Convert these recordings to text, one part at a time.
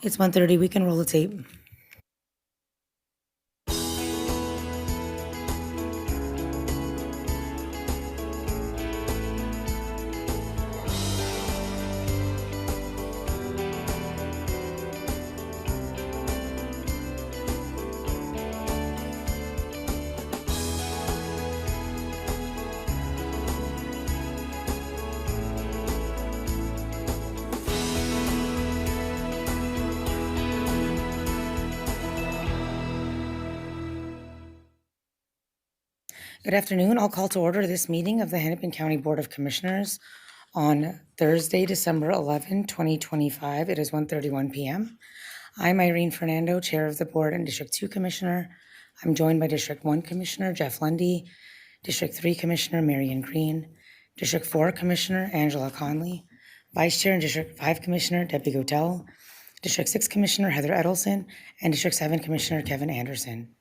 It's 1:30. We can roll the tape. Good afternoon. I'll call to order this meeting of the Hennepin County Board of Commissioners on Thursday, December 11, 2025. It is 1:31 p.m. I'm Irene Fernando, Chair of the Board and District 2 Commissioner. I'm joined by District 1 Commissioner Jeff Lundy, District 3 Commissioner Marion Green, District 4 Commissioner Angela Conley, Vice Chair and District 5 Commissioner Debbie Goodell, District 6 Commissioner Heather Edelson, and District 7 Commissioner Kevin Anderson.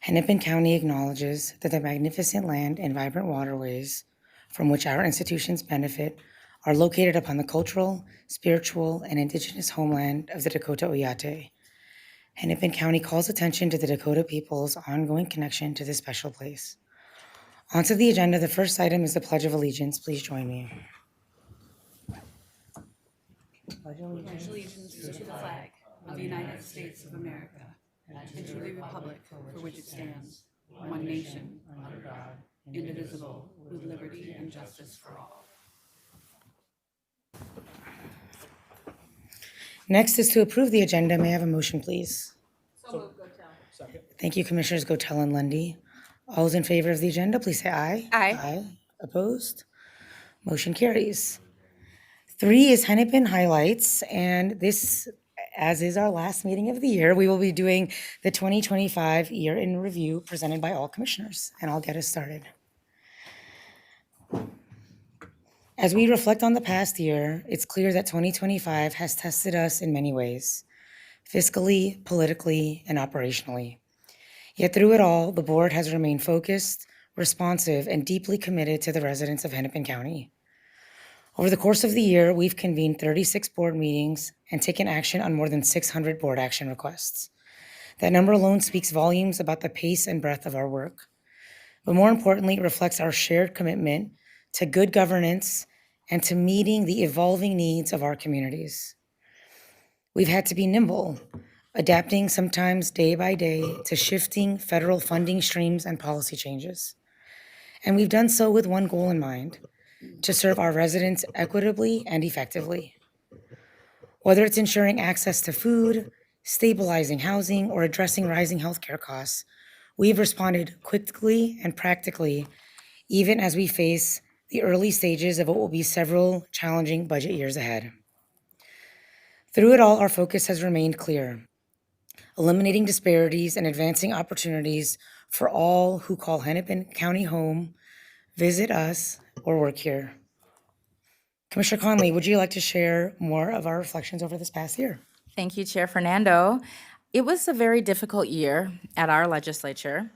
Hennepin County acknowledges that the magnificent land and vibrant waterways from which our institutions benefit are located upon the cultural, spiritual, and indigenous homeland of the Dakota Oyate. Hennepin County calls attention to the Dakota people's ongoing connection to this special place. Onto the agenda, the first item is the Pledge of Allegiance. Please join me. Pledge allegiance to the flag of the United States of America and to the republic for which it stands, one nation, under God, indivisible, with liberty and justice for all. Next is to approve the agenda. May I have a motion, please? So moved, Gotel. Second. Thank you, Commissioners Gotel and Lundy. All those in favor of the agenda, please say aye. Aye. Aye. Opposed? Motion carries. 3 is Hennepin Highlights, and this, as is our last meeting of the year, we will be doing the 2025 Year in Review presented by all commissioners, and I'll get us started. As we reflect on the past year, it's clear that 2025 has tested us in many ways, fiscally, politically, and operationally. Yet through it all, the board has remained focused, responsive, and deeply committed to the residents of Hennepin County. Over the course of the year, we've convened 36 board meetings and taken action on more than 600 board action requests. That number alone speaks volumes about the pace and breadth of our work. But more importantly, it reflects our shared commitment to good governance and to meeting the evolving needs of our communities. We've had to be nimble, adapting sometimes day by day to shifting federal funding streams and policy changes. And we've done so with one goal in mind: to serve our residents equitably and effectively. Whether it's ensuring access to food, stabilizing housing, or addressing rising healthcare costs, we've responded quickly and practically, even as we face the early stages of what will be several challenging budget years ahead. Through it all, our focus has remained clear: eliminating disparities and advancing opportunities for all who call Hennepin County home, visit us, or work here. Commissioner Conley, would you like to share more of our reflections over this past year? Thank you, Chair Fernando. It was a very difficult year at our legislature.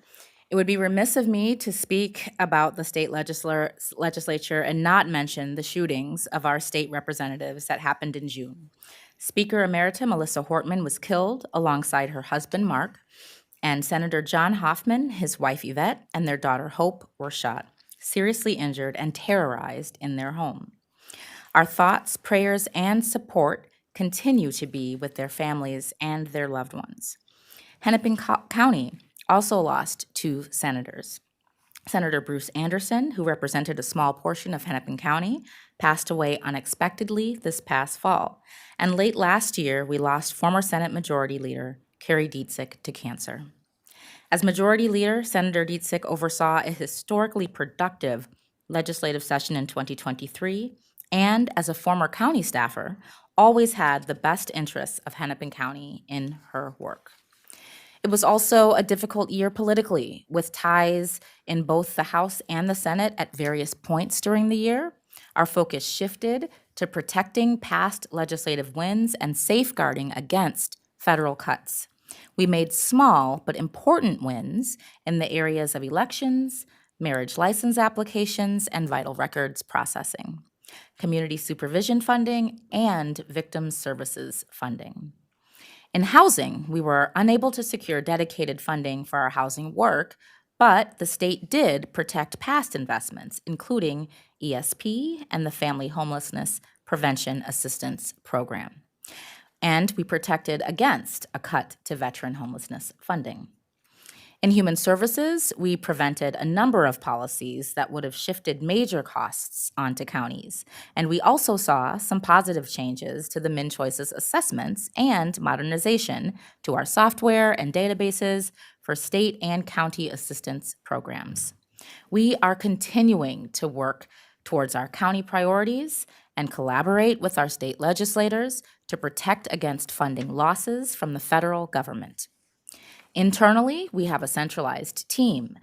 It would be remiss of me to speak about the state legislature and not mention the shootings of our state representatives that happened in June. Speaker Emerita Melissa Hortman was killed alongside her husband, Mark, and Senator John Hoffman, his wife Yvette, and their daughter Hope were shot, seriously injured, and terrorized in their home. Our thoughts, prayers, and support continue to be with their families and their loved ones. Hennepin County also lost 2 senators. Senator Bruce Anderson, who represented a small portion of Hennepin County, passed away unexpectedly this past fall. And late last year, we lost former Senate Majority Leader Carrie Dietzig to cancer. As Majority Leader, Senator Dietzig oversaw a historically productive legislative session in 2023, and as a former county staffer, always had the best interests of Hennepin County in her work. It was also a difficult year politically, with ties in both the House and the Senate at various points during the year. Our focus shifted to protecting past legislative wins and safeguarding against federal cuts. We made small but important wins in the areas of elections, marriage license applications, and vital records processing, community supervision funding, and victim services funding. In housing, we were unable to secure dedicated funding for our housing work, but the state did protect past investments, including ESP and the Family Homelessness Prevention Assistance Program. And we protected against a cut to veteran homelessness funding. In human services, we prevented a number of policies that would have shifted major costs onto counties. And we also saw some positive changes to the MinChoices assessments and modernization to our software and databases for state and county assistance programs. We are continuing to work towards our county priorities and collaborate with our state legislators to protect against funding losses from the federal government. Internally, we have a centralized team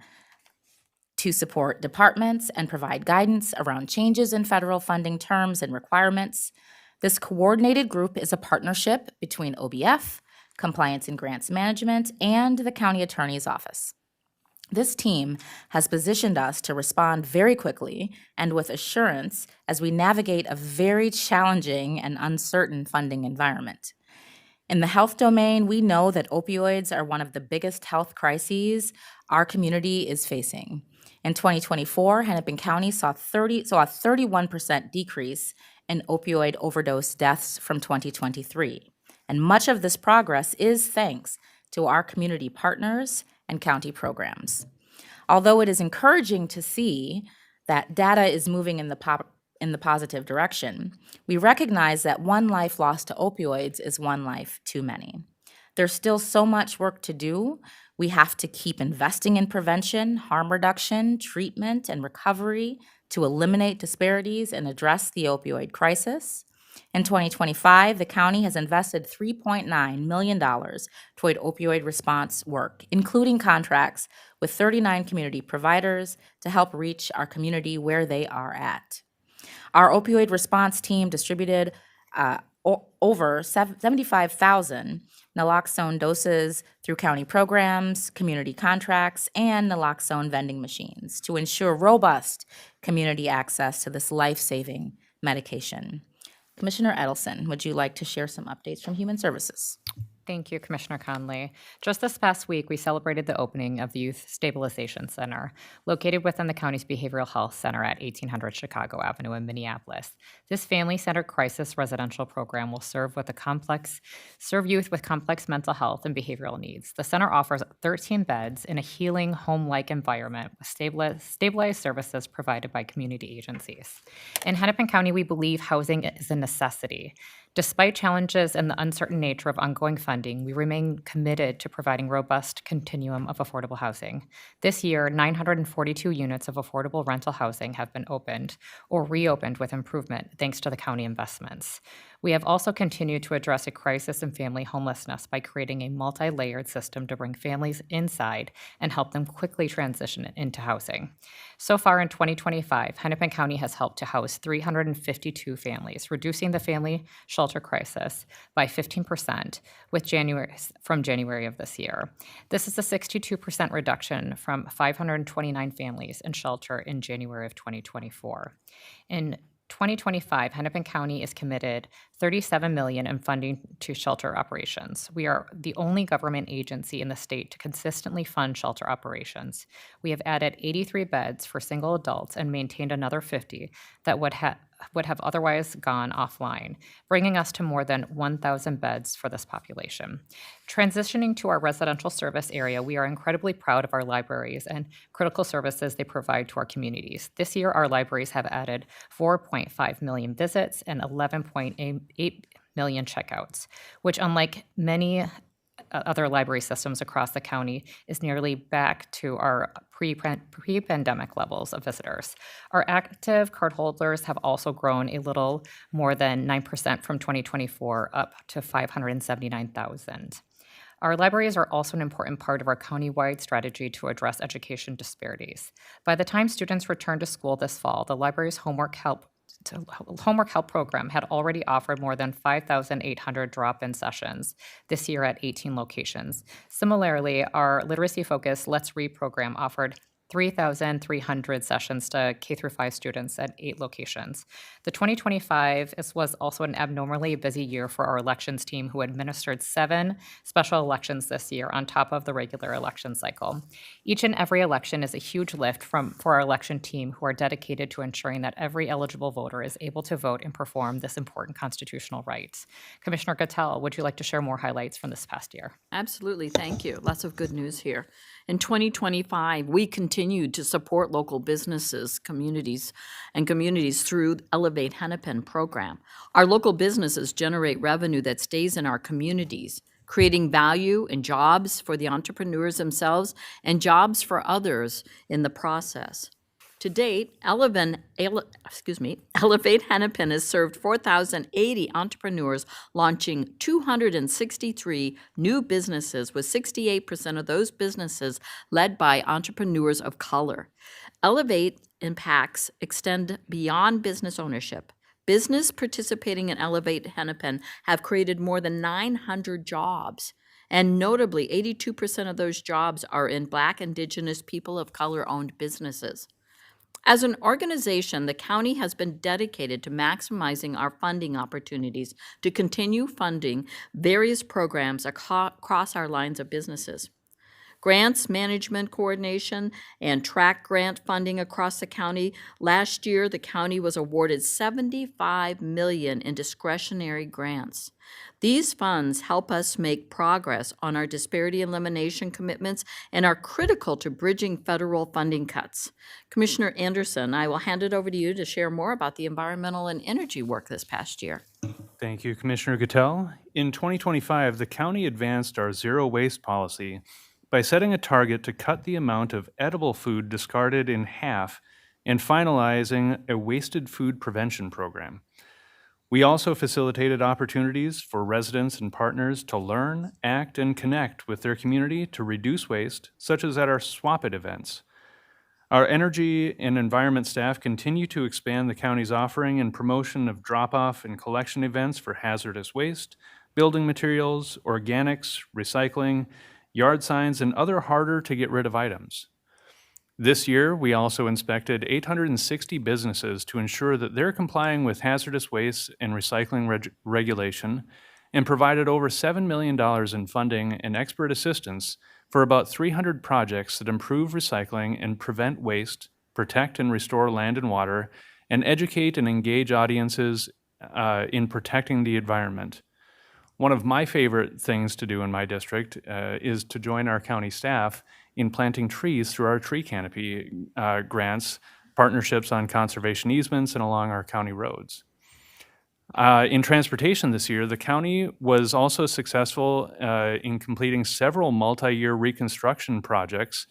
to support departments and provide guidance around changes in federal funding terms and requirements. This coordinated group is a partnership between OBF, Compliance and Grants Management, and the County Attorney's Office. This team has positioned us to respond very quickly and with assurance as we navigate a very challenging and uncertain funding environment. In the health domain, we know that opioids are one of the biggest health crises our community is facing. In 2024, Hennepin County saw a 31% decrease in opioid overdose deaths from 2023. And much of this progress is thanks to our community partners and county programs. Although it is encouraging to see that data is moving in the positive direction, we recognize that one life lost to opioids is one life too many. There's still so much work to do. We have to keep investing in prevention, harm reduction, treatment, and recovery to eliminate disparities and address the opioid crisis. In 2025, the county has invested $3.9 million toward opioid response work, including contracts with 39 community providers to help reach our community where they are at. Our opioid response team distributed over 75,000 naloxone doses through county programs, community contracts, and naloxone vending machines to ensure robust community access to this life-saving medication. Commissioner Edelson, would you like to share some updates from Human Services? Thank you, Commissioner Conley. Just this past week, we celebrated the opening of the Youth Stabilization Center, located within the county's Behavioral Health Center at 1800 Chicago Avenue in Minneapolis. This family-centered crisis residential program will serve youth with complex mental health and behavioral needs. The center offers 13 beds in a healing, home-like environment with stabilized services provided by community agencies. In Hennepin County, we believe housing is a necessity. Despite challenges and the uncertain nature of ongoing funding, we remain committed to providing robust continuum of affordable housing. This year, 942 units of affordable rental housing have been opened or reopened with improvement thanks to the county investments. We have also continued to address a crisis in family homelessness by creating a multi-layered system to bring families inside and help them quickly transition into housing. So far in 2025, Hennepin County has helped to house 352 families, reducing the family shelter crisis by 15% from January of this year. This is a 62% reduction from 529 families in shelter in January of 2024. In 2025, Hennepin County is committed $37 million in funding to shelter operations. We are the only government agency in the state to consistently fund shelter operations. We have added 83 beds for single adults and maintained another 50 that would have otherwise gone offline, bringing us to more than 1,000 beds for this population. Transitioning to our residential service area, we are incredibly proud of our libraries and critical services they provide to our communities. This year, our libraries have added 4.5 million visits and 11.8 million checkouts, which, unlike many other library systems across the county, is nearly back to our pre-pandemic levels of visitors. Our active cardholders have also grown a little more than 9% from 2024, up to 579,000. Our libraries are also an important part of our county-wide strategy to address education disparities. By the time students return to school this fall, the library's homework help program had already offered more than 5,800 drop-in sessions this year at 18 locations. Similarly, our literacy-focused Let's Read program offered 3,300 sessions to K through 5 students at 8 locations. The 2025 was also an abnormally busy year for our elections team, who administered 7 special elections this year on top of the regular election cycle. Each and every election is a huge lift for our election team, who are dedicated to ensuring that every eligible voter is able to vote and perform this important constitutional right. Commissioner Gattel, would you like to share more highlights from this past year? Absolutely, thank you. Lots of good news here. In 2025, we continued to support local businesses, communities through Elevate Hennepin program. Our local businesses generate revenue that stays in our communities, creating value and jobs for the entrepreneurs themselves and jobs for others in the process. To date, Elevate Hennepin has served 4,080 entrepreneurs, launching 263 new businesses, with 68% of those businesses led by entrepreneurs of color. Elevate impacts extend beyond business ownership. Business participating in Elevate Hennepin have created more than 900 jobs. And notably, 82% of those jobs are in Black, Indigenous, people of color-owned businesses. As an organization, the county has been dedicated to maximizing our funding opportunities to continue funding various programs across our lines of businesses. Grants, management coordination, and track grant funding across the county. Last year, the county was awarded $75 million in discretionary grants. These funds help us make progress on our disparity elimination commitments and are critical to bridging federal funding cuts. Commissioner Anderson, I will hand it over to you to share more about the environmental and energy work this past year. Thank you, Commissioner Gattel. In 2025, the county advanced our zero waste policy by setting a target to cut the amount of edible food discarded in half and finalizing a wasted food prevention program. We also facilitated opportunities for residents and partners to learn, act, and connect with their community to reduce waste, such as at our Swap It events. Our energy and environment staff continue to expand the county's offering and promotion of drop-off and collection events for hazardous waste, building materials, organics, recycling, yard signs, and other harder-to-get-rid-of items. This year, we also inspected 860 businesses to ensure that they're complying with hazardous waste and recycling regulation, and provided over $7 million in funding and expert assistance for about 300 projects that improve recycling and prevent waste, protect and restore land and water, and educate and engage audiences in protecting the environment. One of my favorite things to do in my district is to join our county staff in planting trees through our tree canopy grants, partnerships on conservation easements, and along our county roads. In transportation this year, the county was also successful in completing several multi-year reconstruction projects,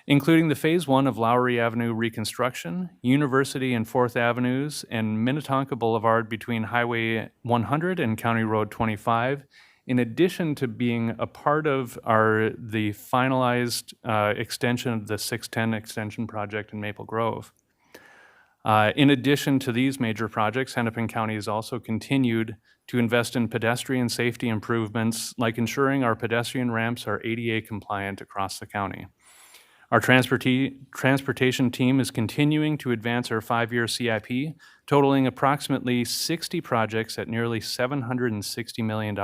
including the Phase 1 of Lowry Avenue reconstruction, University and 4th Avenues, and Minnetonka Boulevard between Highway 100 and County Road 25, in addition to being a part of the finalized extension of the 610 extension project in Maple Grove. In addition to these major projects, Hennepin County has also continued to invest in pedestrian safety improvements, like ensuring our pedestrian ramps are ADA compliant across the county. Our transportation team is continuing to advance our 5-year CIP, totaling approximately 60 projects at nearly $760 million,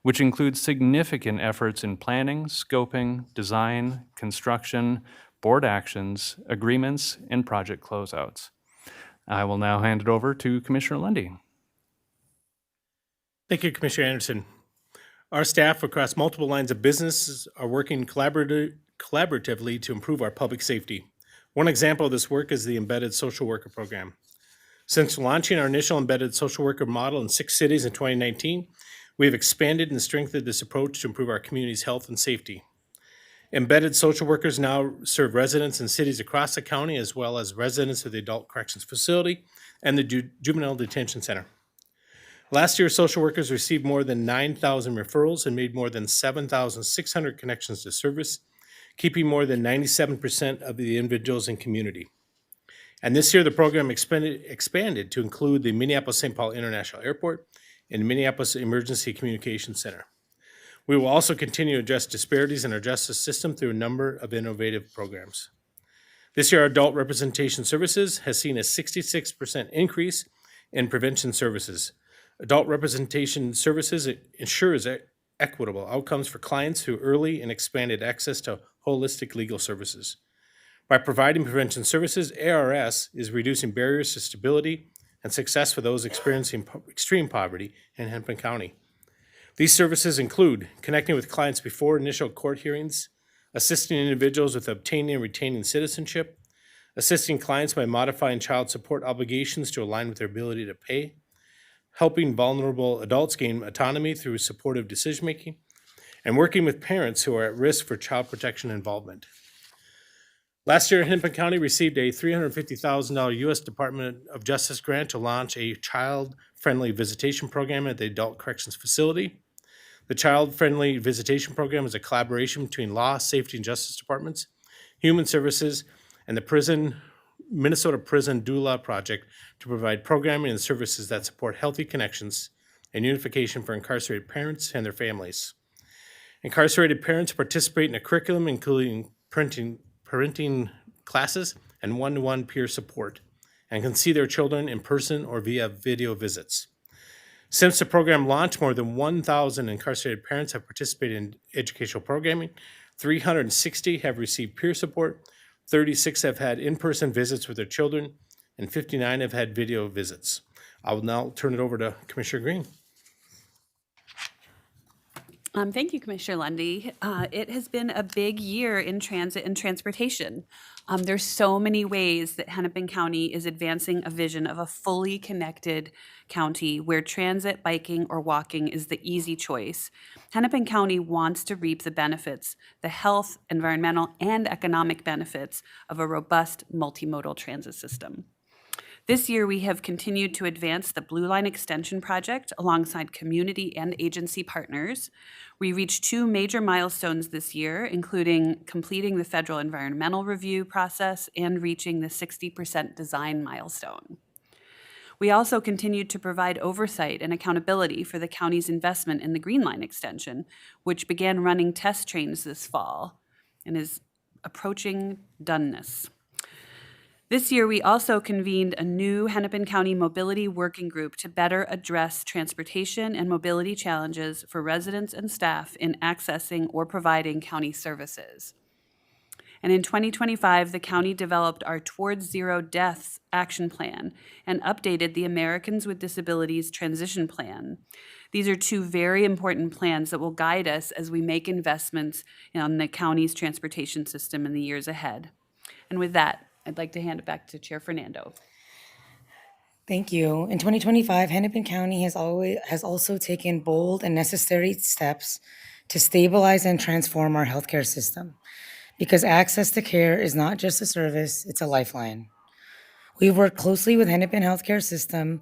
which includes significant efforts in planning, scoping, design, construction, board actions, agreements, and project closeouts. I will now hand it over to Commissioner Lundy. Thank you, Commissioner Anderson. Our staff across multiple lines of business are working collaboratively to improve our public safety. One example of this work is the Embedded Social Worker Program. Since launching our initial embedded social worker model in 6 cities in 2019, we have expanded and strengthened this approach to improve our community's health and safety. Embedded social workers now serve residents in cities across the county, as well as residents of the Adult Corrections Facility and the Juvenile Detention Center. Last year, social workers received more than 9,000 referrals and made more than 7,600 connections to service, keeping more than 97% of the individuals in community. And this year, the program expanded to include the Minneapolis-St. Paul International Airport and Minneapolis Emergency Communications Center. We will also continue to address disparities in our justice system through a number of innovative programs. This year, our adult representation services has seen a 66% increase in prevention services. Adult representation services ensures equitable outcomes for clients through early and expanded access to holistic legal services. By providing prevention services, ARS is reducing barriers to stability and success for those experiencing extreme poverty in Hennepin County. These services include connecting with clients before initial court hearings, assisting individuals with obtaining and retaining citizenship, assisting clients by modifying child support obligations to align with their ability to pay, helping vulnerable adults gain autonomy through supportive decision-making, and working with parents who are at risk for child protection involvement. Last year, Hennepin County received a $350,000 U.S. Department of Justice grant to launch a child-friendly visitation program at the Adult Corrections Facility. The Child-Friendly Visitation Program is a collaboration between Law, Safety, and Justice Departments, Human Services, and the Minnesota Prison Doula Project to provide programming and services that support healthy connections and unification for incarcerated parents and their families. Incarcerated parents participate in a curriculum including parenting classes and one-to-one peer support, and can see their children in person or via video visits. Since the program launched, more than 1,000 incarcerated parents have participated in educational programming, 360 have received peer support, 36 have had in-person visits with their children, and 59 have had video visits. I will now turn it over to Commissioner Green. Thank you, Commissioner Lundy. It has been a big year in transit and transportation. There's so many ways that Hennepin County is advancing a vision of a fully connected county where transit, biking, or walking is the easy choice. Hennepin County wants to reap the benefits, the health, environmental, and economic benefits of a robust multimodal transit system. This year, we have continued to advance the Blue Line Extension project alongside community and agency partners. We reached 2 major milestones this year, including completing the federal environmental review process and reaching the 60% design milestone. We also continued to provide oversight and accountability for the county's investment in the Green Line extension, which began running test trains this fall and is approaching doneness. This year, we also convened a new Hennepin County Mobility Working Group to better address transportation and mobility challenges for residents and staff in accessing or providing county services. And in 2025, the county developed our Towards Zero Deaths Action Plan and updated the Americans with Disabilities Transition Plan. These are 2 very important plans that will guide us as we make investments in the county's transportation system in the years ahead. And with that, I'd like to hand it back to Chair Fernando. Thank you. In 2025, Hennepin County has also taken bold and necessary steps to stabilize and transform our healthcare system, because access to care is not just a service, it's a lifeline. We've worked closely with Hennepin Healthcare System,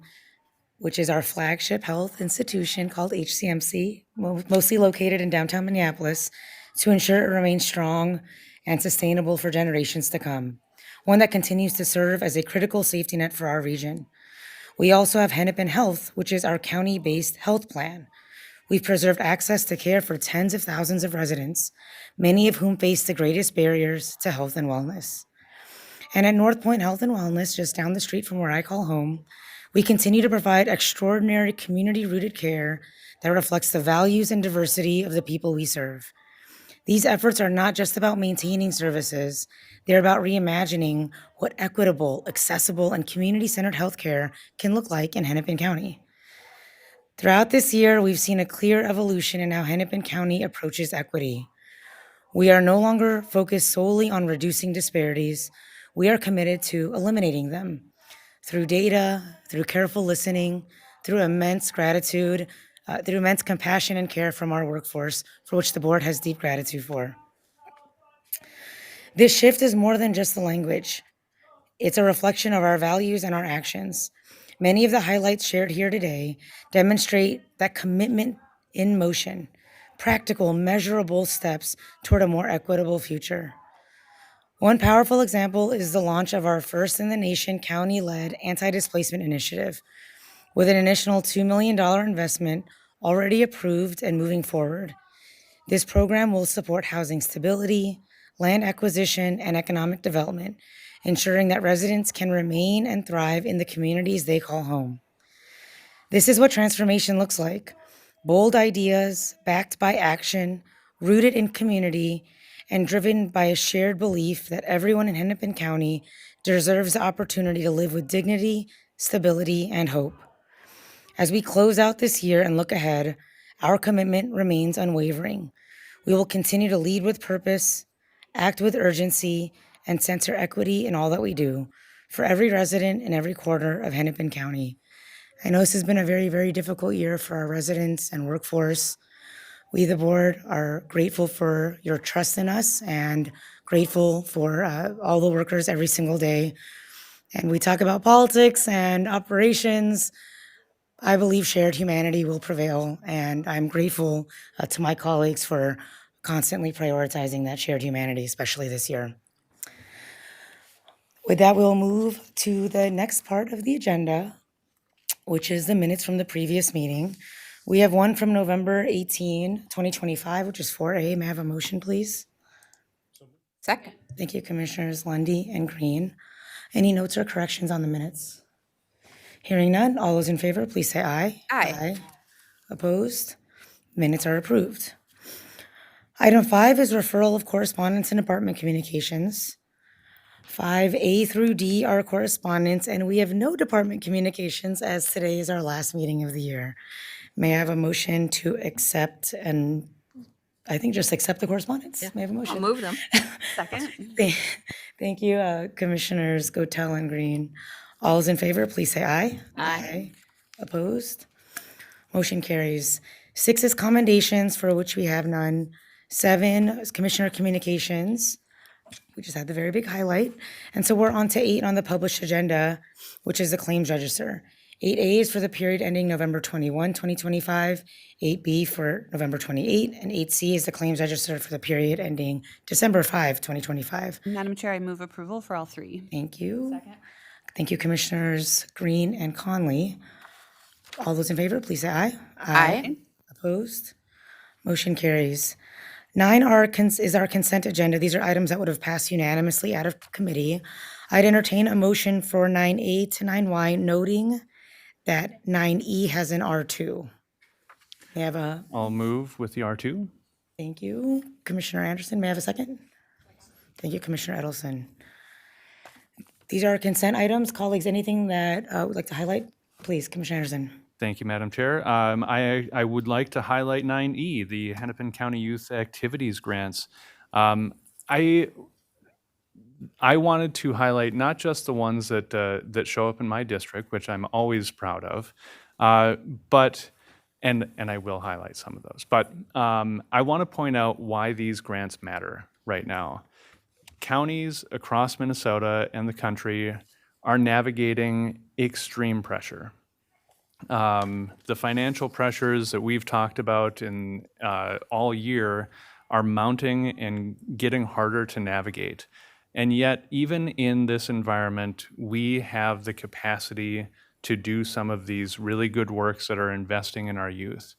which is our flagship health institution called HCMC, mostly located in downtown Minneapolis, to ensure it remains strong and sustainable for generations to come, one that continues to serve as a critical safety net for our region. We also have Hennepin Health, which is our county-based health plan. We've preserved access to care for tens of thousands of residents, many of whom face the greatest barriers to health and wellness. And at North Point Health and Wellness, just down the street from where I call home, we continue to provide extraordinary community-rooted care that reflects the values and diversity of the people we serve. These efforts are not just about maintaining services, they're about reimagining what equitable, accessible, and community-centered healthcare can look like in Hennepin County. Throughout this year, we've seen a clear evolution in how Hennepin County approaches equity. We are no longer focused solely on reducing disparities. We are committed to eliminating them through data, through careful listening, through immense gratitude, through immense compassion and care from our workforce, for which the board has deep gratitude for. This shift is more than just the language. It's a reflection of our values and our actions. Many of the highlights shared here today demonstrate that commitment in motion, practical, measurable steps toward a more equitable future. One powerful example is the launch of our first in the nation county-led anti-displacement initiative, with an additional $2 million investment already approved and moving forward. This program will support housing stability, land acquisition, and economic development, ensuring that residents can remain and thrive in the communities they call home. This is what transformation looks like: bold ideas backed by action, rooted in community, and driven by a shared belief that everyone in Hennepin County deserves the opportunity to live with dignity, stability, and hope. As we close out this year and look ahead, our commitment remains unwavering. We will continue to lead with purpose, act with urgency, and center equity in all that we do for every resident in every quarter of Hennepin County. I know this has been a very, very difficult year for our residents and workforce. We, the board, are grateful for your trust in us and grateful for all the workers every single day. And we talk about politics and operations. I believe shared humanity will prevail, and I'm grateful to my colleagues for constantly prioritizing that shared humanity, especially this year. With that, we'll move to the next part of the agenda, which is the minutes from the previous meeting. We have one from November 18, 2025, which is 4A. May I have a motion, please? Second. Thank you, Commissioners Lundy and Green. Any notes or corrections on the minutes? Hearing none, all those in favor, please say aye. Aye. Opposed? Minutes are approved. Item 5 is referral of correspondence and department communications. 5A through D are correspondence, and we have no department communications as today is our last meeting of the year. May I have a motion to accept and I think just accept the correspondence? May I have a motion? I'll move them. Second. Thank you, Commissioners Gotel and Green. All those in favor, please say aye. Aye. Opposed? Motion carries. 6 is commendations, for which we have none. 7 is Commissioner Communications. We just had the very big highlight. And so we're on to 8 on the published agenda, which is the claims register. 8A is for the period ending November 21, 2025, 8B for November 28, and 8C is the claims register for the period ending December 5, 2025. Madam Chair, I move approval for all 3. Thank you. Second. Thank you, Commissioners Green and Conley. All those in favor, please say aye. Aye. Opposed? Motion carries. 9 is our consent agenda. These are items that would have passed unanimously out of committee. I'd entertain a motion for 9A to 9Y, noting that 9E has an R2. May I have a, I'll move with the R2. thank you. Commissioner Anderson, may I have a second? Thank you, Commissioner Edelson. These are consent items. Colleagues, anything that would like to highlight? Please, Commissioner Anderson. Thank you, Madam Chair. I would like to highlight 9E, the Hennepin County Youth Activities Grants. I wanted to highlight not just the ones that show up in my district, which I'm always proud of, but and I will highlight some of those. But I want to point out why these grants matter right now. Counties across Minnesota and the country are navigating extreme pressure. The financial pressures that we've talked about in all year are mounting and getting harder to navigate. And yet, even in this environment, we have the capacity to do some of these really good works that are investing in our youth.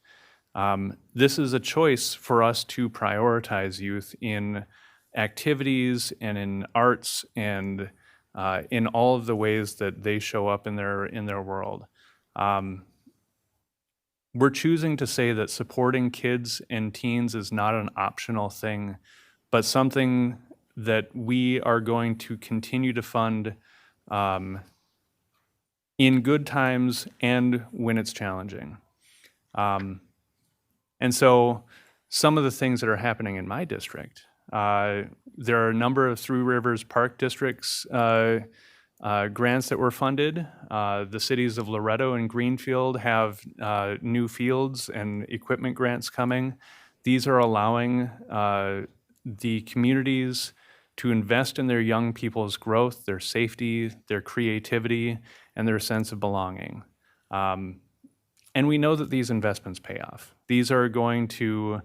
This is a choice for us to prioritize youth in activities and in arts and in all of the ways that they show up in their world. We're choosing to say that supporting kids and teens is not an optional thing, but something that we are going to continue to fund in good times and when it's challenging. And so some of the things that are happening in my district, there are a number of Three Rivers Park Districts grants that were funded. The cities of Loretto and Greenfield have new fields and equipment grants coming. These are allowing the communities to invest in their young people's growth, their safety, their creativity, and their sense of belonging. And we know that these investments pay off. These are going to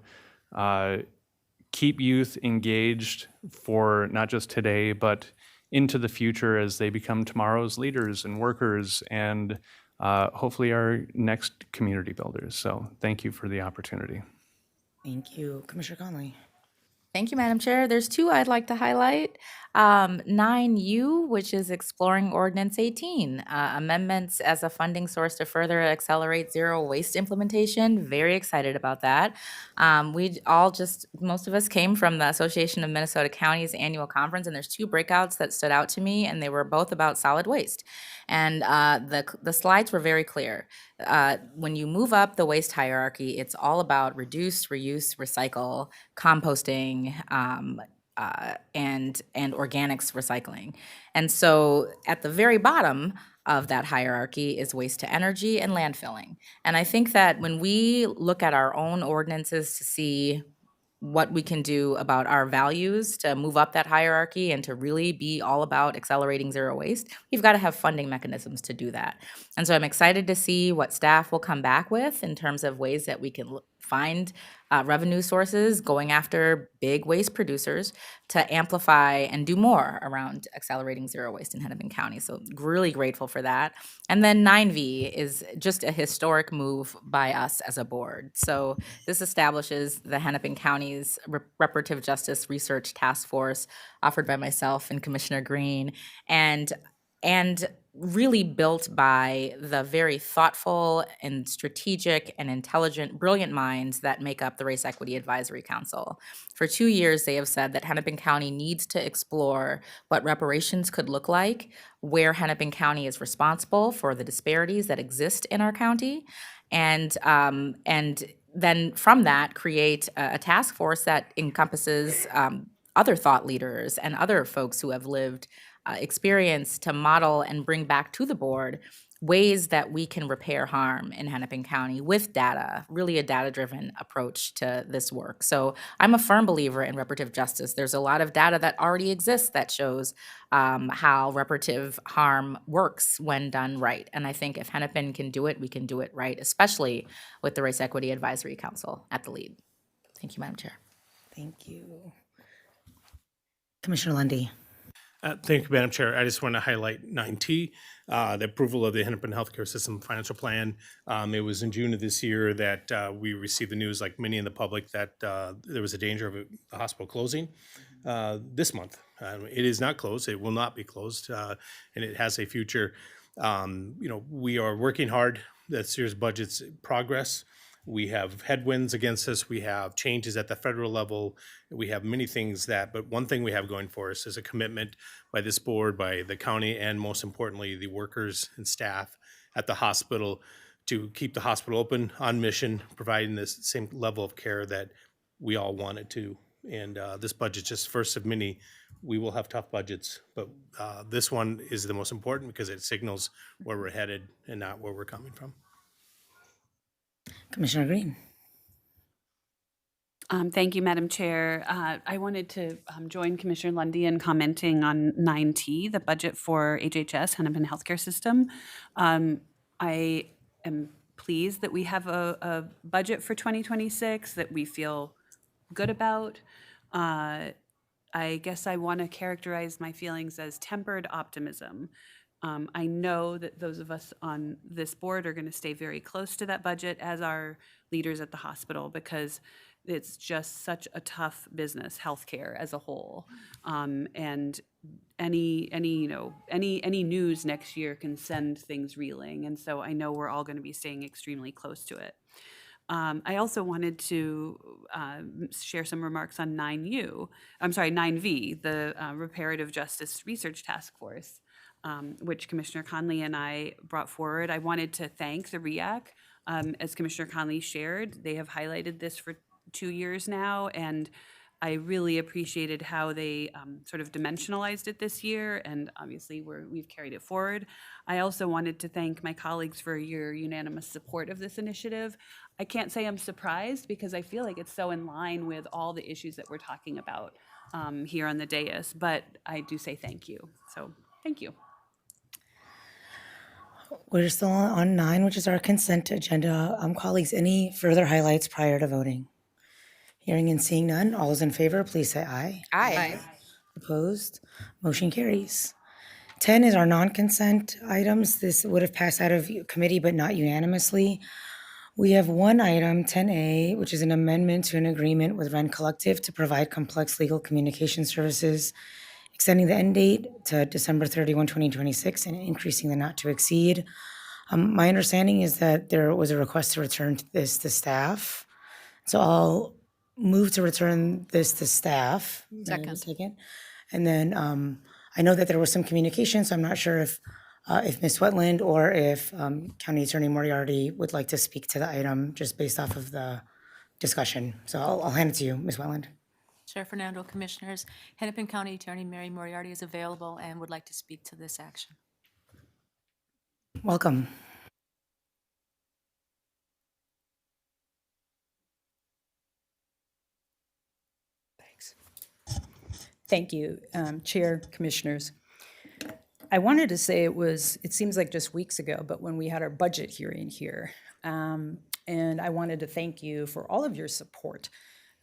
keep youth engaged for not just today, but into the future as they become tomorrow's leaders and workers and hopefully our next community builders. So thank you for the opportunity. Thank you. Commissioner Conley. Thank you, Madam Chair. There's two I'd like to highlight. 9U, which is exploring Ordinance 18, amendments as a funding source to further accelerate zero waste implementation. Very excited about that. Most of us came from the Association of Minnesota Counties annual conference, and there's two breakouts that stood out to me, and they were both about solid waste. And the slides were very clear. When you move up the waste hierarchy, it's all about reduce, reuse, recycle, composting, and organics recycling. And so at the very bottom of that hierarchy is waste to energy and landfilling. And I think that when we look at our own ordinances to see what we can do about our values to move up that hierarchy and to really be all about accelerating zero waste, we've got to have funding mechanisms to do that. And so I'm excited to see what staff will come back with in terms of ways that we can find revenue sources going after big waste producers to amplify and do more around accelerating zero waste in Hennepin County. So really grateful for that. And then 9V is just a historic move by us as a board. So this establishes the Hennepin County's Reparative Justice Research Task Force, offered by myself and Commissioner Green, and really built by the very thoughtful and strategic and intelligent, brilliant minds that make up the Race Equity Advisory Council. For 2 years, they have said that Hennepin County needs to explore what reparations could look like, where Hennepin County is responsible for the disparities that exist in our county, and then from that, create a task force that encompasses other thought leaders and other folks who have lived experience to model and bring back to the board ways that we can repair harm in Hennepin County with data, really a data-driven approach to this work. So I'm a firm believer in reparative justice. There's a lot of data that already exists that shows how reparative harm works when done right. And I think if Hennepin can do it, we can do it right, especially with the Race Equity Advisory Council at the lead. Thank you, Madam Chair. Thank you. Commissioner Lundy. Thank you, Madam Chair. I just want to highlight 9T, the approval of the Hennepin Healthcare System Financial Plan. It was in June of this year that we received the news, like many in the public, that there was a danger of the hospital closing this month. It is not closed. It will not be closed, and it has a future. We are working hard. This year's budget's progress. We have headwinds against us. We have changes at the federal level. We have many things but one thing we have going for us is a commitment by this board, by the county, and most importantly, the workers and staff at the hospital to keep the hospital open, on mission, providing this same level of care that we all wanted to. And this budget's just first of many. We will have tough budgets, but this one is the most important because it signals where we're headed and not where we're coming from. Commissioner Green. Thank you, Madam Chair. I wanted to join Commissioner Lundy in commenting on 9T, the budget for HHS, Hennepin Healthcare System. I am pleased that we have a budget for 2026 that we feel good about. I guess I want to characterize my feelings as tempered optimism. I know that those of us on this board are going to stay very close to that budget, as are leaders at the hospital, because it's just such a tough business, healthcare as a whole. And any news next year can send things reeling. And so I know we're all going to be staying extremely close to it. I also wanted to share some remarks on 9V, the Reparative Justice Research Task Force, which Commissioner Conley and I brought forward. I wanted to thank the REAC. As Commissioner Conley shared, they have highlighted this for 2 years now, and I really appreciated how they sort of dimensionalized it this year, and obviously we've carried it forward. I also wanted to thank my colleagues for your unanimous support of this initiative. I can't say I'm surprised because I feel like it's so in line with all the issues that we're talking about here on the dais, but I do say thank you. So thank you. We're still on 9, which is our consent agenda. Colleagues, any further highlights prior to voting? Hearing and seeing none, all those in favor, please say aye. Aye. Opposed? Motion carries. 10 is our non-consent items. This would have passed out of committee, but not unanimously. We have one item, 10A, which is an amendment to an agreement with Rent Collective to provide complex legal communication services, extending the end date to December 31, 2026, and increasing the not to exceed. My understanding is that there was a request to return this to staff. So I'll move to return this to staff. May I have a second? And then I know that there was some communication, so I'm not sure if Ms. Wetland or if County Attorney Moriarty would like to speak to the item just based off of the discussion. So I'll hand it to you, Ms. Wetland. Chair Fernando, Commissioners, Hennepin County Attorney Mary Moriarty is available and would like to speak to this action. Welcome. Thank you, Chair, Commissioners. I wanted to say it seems like just weeks ago, but when we had our budget hearing here, and I wanted to thank you for all of your support.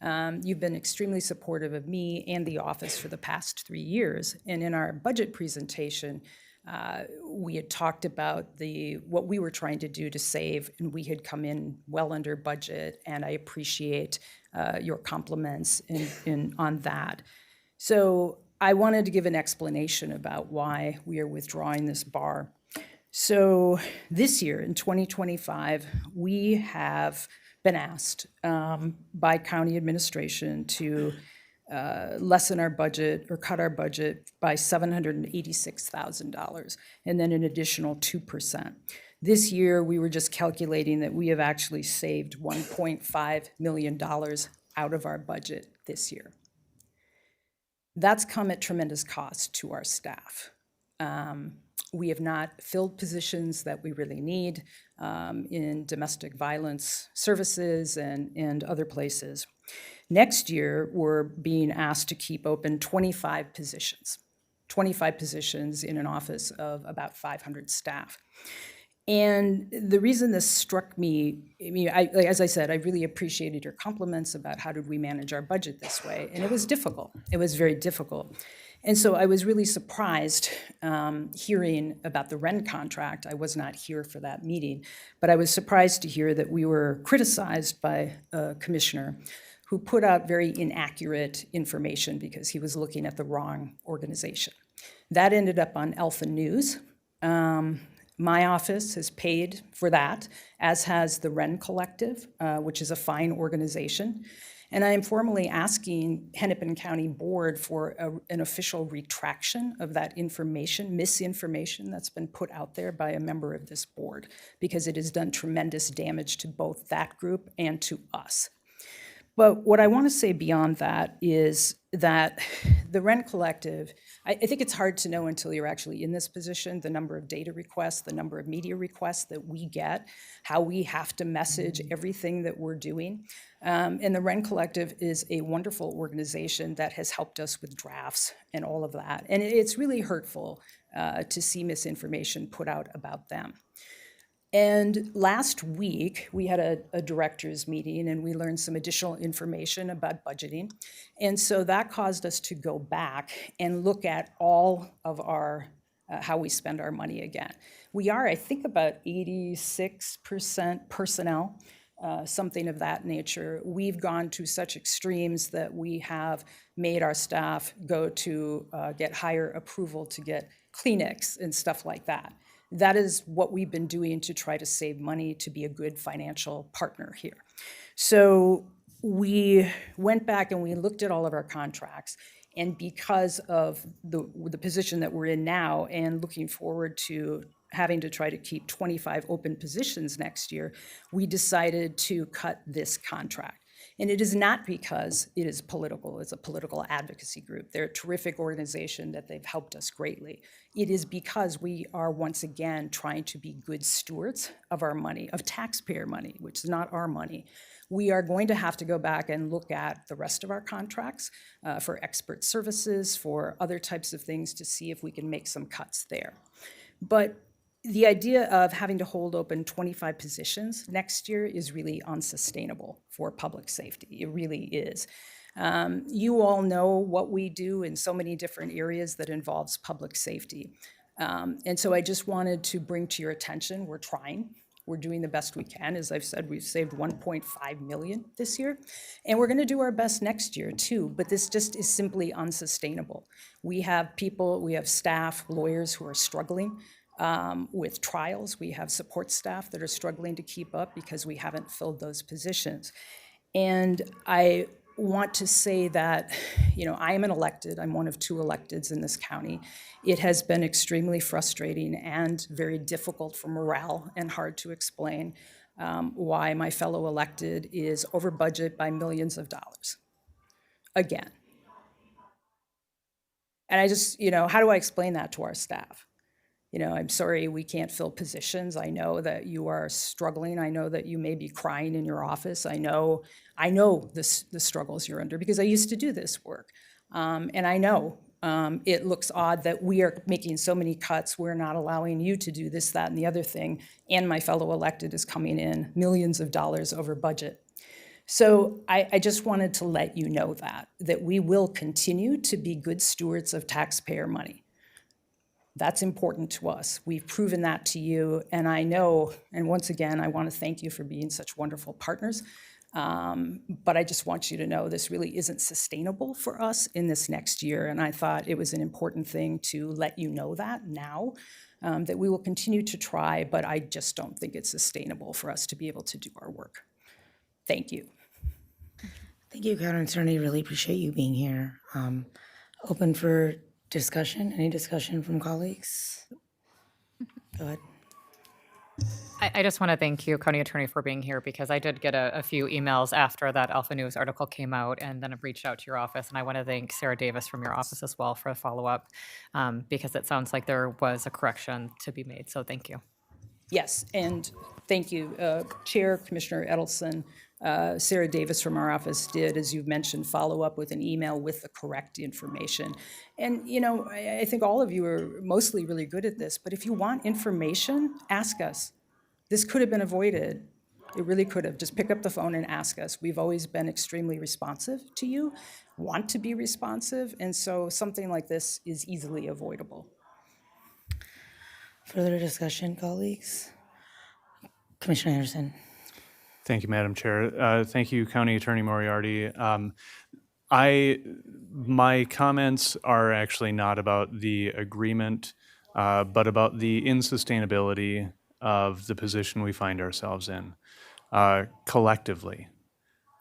You've been extremely supportive of me and the office for the past 3 years. And in our budget presentation, we had talked about what we were trying to do to save, and we had come in well under budget, and I appreciate your compliments on that. So I wanted to give an explanation about why we are withdrawing this bar. So this year, in 2025, we have been asked by county administration to lessen our budget or cut our budget by $786,000, and then an additional 2%. This year, we were just calculating that we have actually saved $1.5 million out of our budget this year. That's come at tremendous cost to our staff. We have not filled positions that we really need in domestic violence services and other places. Next year, we're being asked to keep open 25 positions in an office of about 500 staff. And the reason this struck me, as I said, I really appreciated your compliments about how did we manage our budget this way. And it was difficult. It was very difficult. And so I was really surprised hearing about the Wren contract. I was not here for that meeting, but I was surprised to hear that we were criticized by a commissioner who put out very inaccurate information because he was looking at the wrong organization. That ended up on Alpha News. My office has paid for that, as has the Wren Collective, which is a fine organization. And I am formally asking Hennepin County Board for an official retraction of that misinformation that's been put out there by a member of this board, because it has done tremendous damage to both that group and to us. But what I want to say beyond that is that the Wren Collective, I think it's hard to know until you're actually in this position, the number of data requests, the number of media requests that we get, how we have to message everything that we're doing. And the Wren Collective is a wonderful organization that has helped us with drafts and all of that. And it's really hurtful to see misinformation put out about them. And last week, we had a directors meeting and we learned some additional information about budgeting. And so that caused us to go back and look at all of our, how we spend our money again. We are, I think, about 86% personnel, something of that nature. We've gone to such extremes that we have made our staff go to get higher approval to get Kleenex and stuff like that. That is what we've been doing to try to save money, to be a good financial partner here. So we went back and we looked at all of our contracts, and because of the position that we're in now and looking forward to having to try to keep 25 open positions next year, we decided to cut this contract. And it is not because it is political. It's a political advocacy group. They're a terrific organization that they've helped us greatly. It is because we are once again trying to be good stewards of our money, of taxpayer money, which is not our money. We are going to have to go back and look at the rest of our contracts for expert services, for other types of things, to see if we can make some cuts there. But the idea of having to hold open 25 positions next year is really unsustainable for public safety. It really is. You all know what we do in so many different areas that involves public safety. And so I just wanted to bring to your attention, we're trying. We're doing the best we can. As I've said, we've saved 1.5 million this year, and we're going to do our best next year too, but this just is simply unsustainable. We have people, we have staff, lawyers who are struggling with trials. We have support staff that are struggling to keep up because we haven't filled those positions. And I want to say that, I am an elected, I'm one of 2 electeds in this county. It has been extremely frustrating and very difficult for morale and hard to explain why my fellow elected is over budget by millions of dollars. Again. And I just, how do I explain that to our staff? I'm sorry we can't fill positions. I know that you are struggling. I know that you may be crying in your office. I know the struggles you're under because I used to do this work. And I know it looks odd that we are making so many cuts. We're not allowing you to do this, that, and the other thing. And my fellow elected is coming in millions of dollars over budget. So I just wanted to let you know that we will continue to be good stewards of taxpayer money. That's important to us. We've proven that to you, and I know, and once again, I want to thank you for being such wonderful partners, but I just want you to know this really isn't sustainable for us in this next year, and I thought it was an important thing to let you know that now, that we will continue to try, but I just don't think it's sustainable for us to be able to do our work. Thank you. Thank you, County Attorney. Really appreciate you being here. Open for discussion. Any discussion from colleagues? Go ahead. I just want to thank you, County Attorney, for being here because I did get a few emails after that Alpha News article came out, and then I've reached out to your office. And I want to thank Sarah Davis from your office as well for a follow-up because it sounds like there was a correction to be made. So thank you. Yes, and thank you, Chair, Commissioner Edelson. Sarah Davis from our office did, as you've mentioned, follow up with an email with the correct information. And, I think all of you are mostly really good at this, but if you want information, ask us. This could have been avoided. It really could have. Just pick up the phone and ask us. We've always been extremely responsive to you, want to be responsive, and so something like this is easily avoidable. Further discussion, colleagues? Commissioner Anderson. Thank you, Madam Chair. Thank you, County Attorney Moriarty. My comments are actually not about the agreement, but about the insustainability of the position we find ourselves in collectively.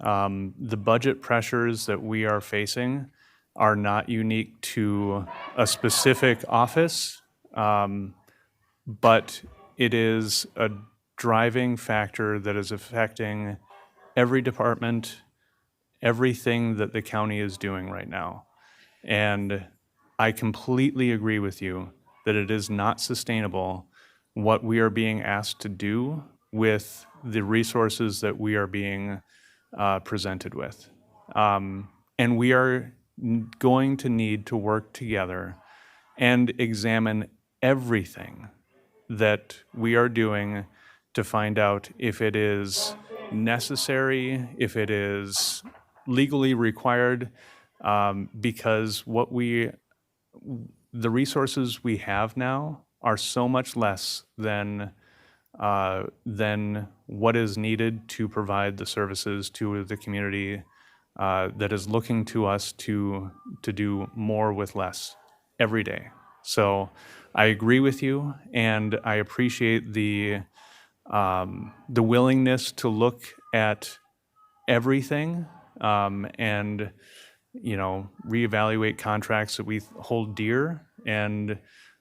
The budget pressures that we are facing are not unique to a specific office, but it is a driving factor that is affecting every department, everything that the county is doing right now. And I completely agree with you that it is not sustainable what we are being asked to do with the resources that we are being presented with. And we are going to need to work together and examine everything that we are doing to find out if it is necessary, if it is legally required, because the resources we have now are so much less than what is needed to provide the services to the community that is looking to us to do more with less every day. So I agree with you, and I appreciate the willingness to look at everything and reevaluate contracts that we hold dear. And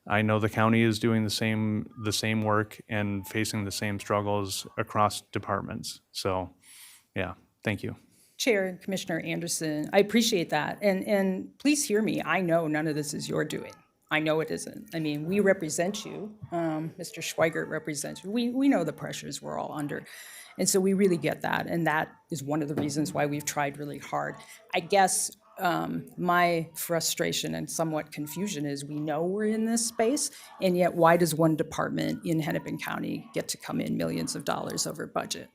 I know the county is doing the same work and facing the same struggles across departments. So, yeah, thank you. Chair and Commissioner Anderson, I appreciate that. And please hear me. I know none of this is your doing. I know it isn't. I mean, we represent you. Mr. Schweigert represents you. We know the pressures we're all under. And so we really get that. And that is one of the reasons why we've tried really hard. I guess my frustration and somewhat confusion is we know we're in this space, and yet why does one department in Hennepin County get to come in millions of dollars over budget?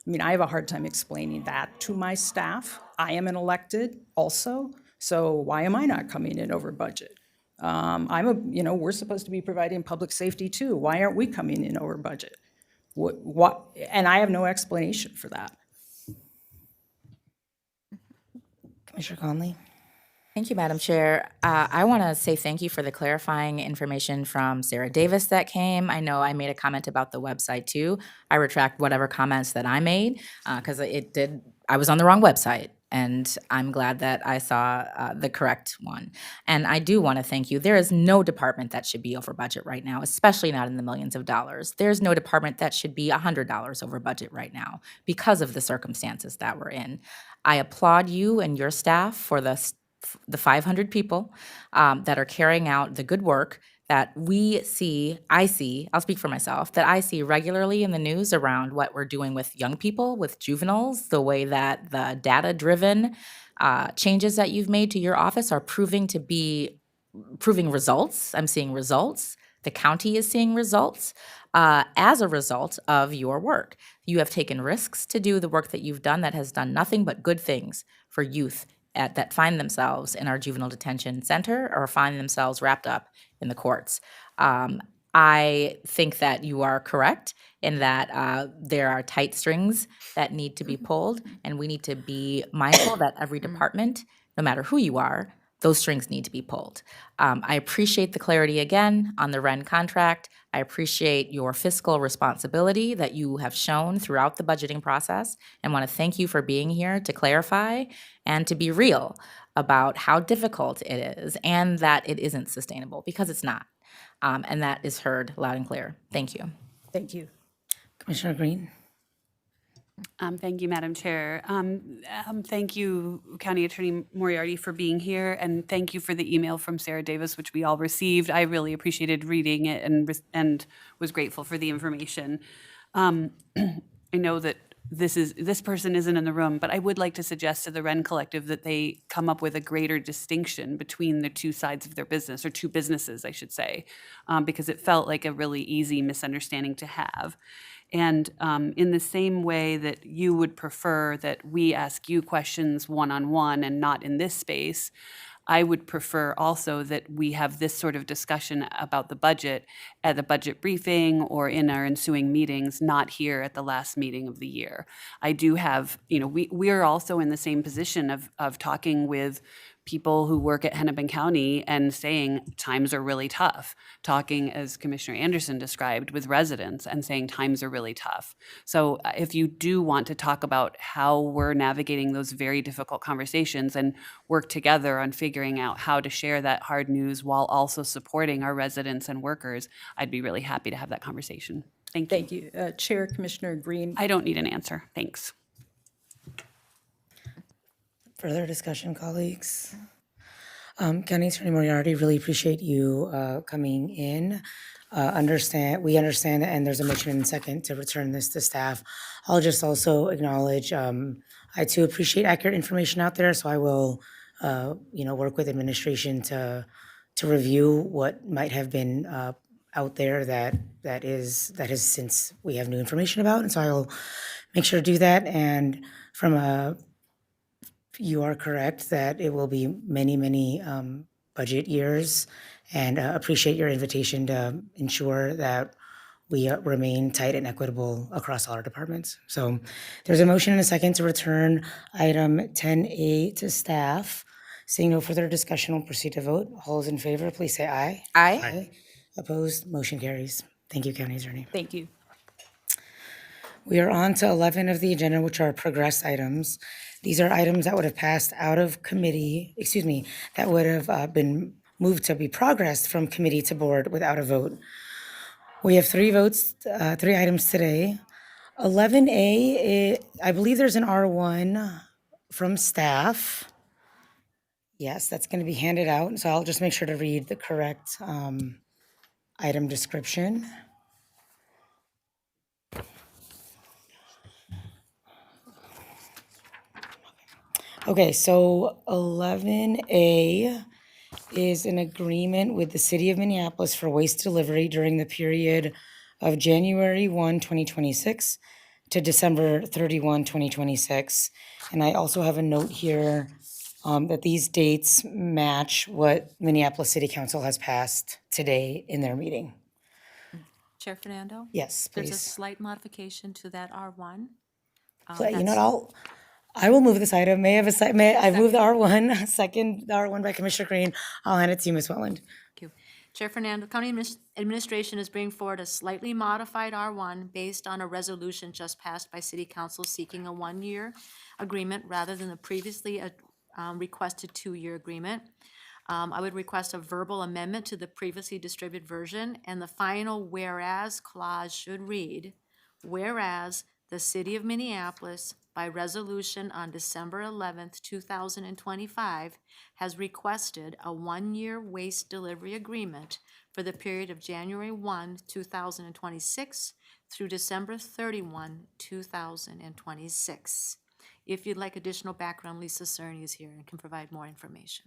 I mean, I have a hard time explaining that to my staff. I am an elected also, so why am I not coming in over budget? We're supposed to be providing public safety too. Why aren't we coming in over budget? What, and I have no explanation for that. Commissioner Conley? Thank you, Madam Chair. I want to say thank you for the clarifying information from Sarah Davis that came. I know I made a comment about the website too. I retract whatever comments that I made because I was on the wrong website. And I'm glad that I saw the correct one. And I do want to thank you. There is no department that should be over budget right now, especially not in the millions of dollars. There's no department that should be $100 over budget right now because of the circumstances that we're in. I applaud you and your staff for the 500 people that are carrying out the good work that I'll speak for myself, that I see regularly in the news around what we're doing with young people, with juveniles, the way that the data-driven changes that you've made to your office are proving results. I'm seeing results. The county is seeing results as a result of your work. You have taken risks to do the work that you've done that has done nothing but good things for youth that find themselves in our juvenile detention center or find themselves wrapped up in the courts. I think that you are correct in that there are tight strings that need to be pulled, and we need to be mindful that every department, no matter who you are, those strings need to be pulled. I appreciate the clarity again on the Wren contract. I appreciate your fiscal responsibility that you have shown throughout the budgeting process, and want to thank you for being here to clarify and to be real about how difficult it is and that it isn't sustainable, because it's not. And that is heard loud and clear. Thank you. Thank you. Commissioner Green? Thank you, Madam Chair. Thank you, County Attorney Moriarty, for being here, and thank you for the email from Sarah Davis, which we all received. I really appreciated reading it and was grateful for the information. I know that this person isn't in the room, but I would like to suggest to the Wren Collective that they come up with a greater distinction between the two sides of their business, or two businesses, I should say, because it felt like a really easy misunderstanding to have. And in the same way that you would prefer that we ask you questions one-on-one and not in this space, I would prefer also that we have this sort of discussion about the budget at the budget briefing or in our ensuing meetings, not here at the last meeting of the year. I do have, we are also in the same position of talking with people who work at Hennepin County and saying times are really tough, talking, as Commissioner Anderson described, with residents and saying times are really tough. So if you do want to talk about how we're navigating those very difficult conversations and work together on figuring out how to share that hard news while also supporting our residents and workers, I'd be really happy to have that conversation. Thank you. Thank you. Chair, Commissioner Green. I don't need an answer. Thanks. Further discussion, colleagues? County Attorney Moriarty, really appreciate you coming in. We understand that, and there's a motion and second to return this to staff. I'll just also acknowledge, I too appreciate accurate information out there, so I will, work with administration to review what might have been out there that is since we have new information about, and so I will make sure to do that. And you are correct that it will be many, many budget years, and appreciate your invitation to ensure that we remain tight and equitable across all our departments. So there's a motion and a second to return item 10A to staff. Seeing no further discussion, we'll proceed to vote. All those in favor, please say aye. Aye. Opposed, motion carries. Thank you, County Attorney. Thank you. We are on to 11 of the agenda, which are progress items. These are items that would have passed out of committee, that would have been moved to be progressed from committee to board without a vote. We have three items today. 11A, I believe there's an R1 from staff. Yes, that's going to be handed out, so I'll just make sure to read the correct item description. Okay, so 11A is an agreement with the City of Minneapolis for waste delivery during the period of January 1, 2026 to December 31, 2026. And I also have a note here that these dates match what Minneapolis City Council has passed today in their meeting. Chair Fernando? Yes, There's a please. slight modification to that R1. You know what, I will move this item. May I have a I've moved the R1, second the R1 by Commissioner Green. I'll hand it to you, Ms. Wetland. Thank you. Chair Fernando, County Administration is bringing forward a slightly modified R1 based on a resolution just passed by City Council seeking a one-year agreement rather than the previously requested two-year agreement. I would request a verbal amendment to the previously distributed version, and the final whereas clause should read, whereas the City of Minneapolis, by resolution on December 11th, 2025, has requested a one-year waste delivery agreement for the period of January 1, 2026 through December 31, 2026. If you'd like additional background, Lisa Cerny is here and can provide more information.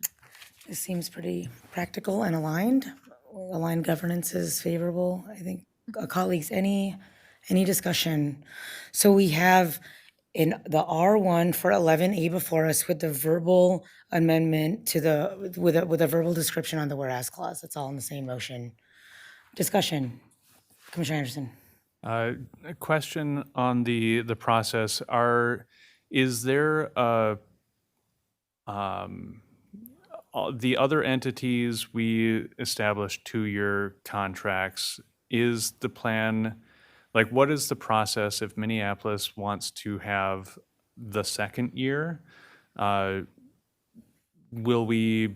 This seems pretty practical and aligned. Aligned governance is favorable. I think, colleagues, any discussion? So we have in the R1 for 11A before us with the verbal amendment to with a verbal description on the whereas clause. That's all in the same motion. Discussion. Commissioner Anderson. A question on the process. Is there the other entities, we established two-year contracts. Is the plan, like, what is the process if Minneapolis wants to have the second year? Will there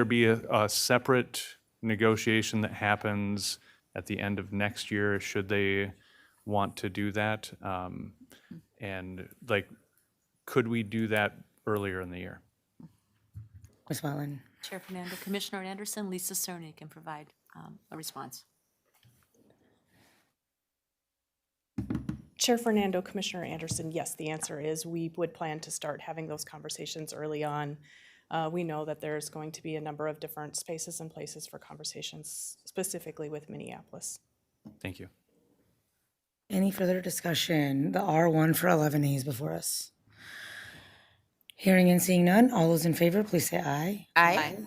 be a separate negotiation that happens at the end of next year, should they want to do that? And like, could we do that earlier in the year? Ms. Wetland. Chair Fernando, Commissioner Anderson, Lisa Cerny can provide a response. Chair Fernando, Commissioner Anderson, yes, the answer is we would plan to start having those conversations early on. We know that there's going to be a number of different spaces and places for conversations, specifically with Minneapolis. Thank you. Any further discussion? The R1 for 11A is before us. Hearing and seeing none, all those in favor, please say aye. Aye.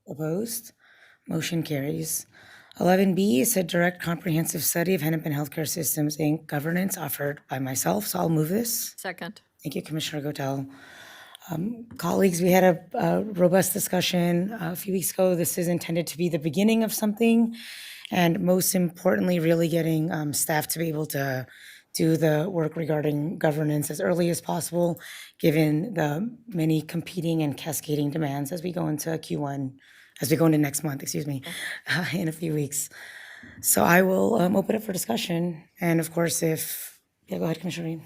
Opposed? Motion carries. 11B is a direct comprehensive study of Hennepin Healthcare Systems, Inc. governance offered by myself, so I'll move this. Second. Thank you, Commissioner Gotel. Colleagues, we had a robust discussion a few weeks ago. This is intended to be the beginning of something, and most importantly, really getting staff to be able to do the work regarding governance as early as possible, given the many competing and cascading demands as we go into Q1, as we go into next month, in a few weeks. So I will open it for discussion, and of course, go ahead, Commissioner Reed.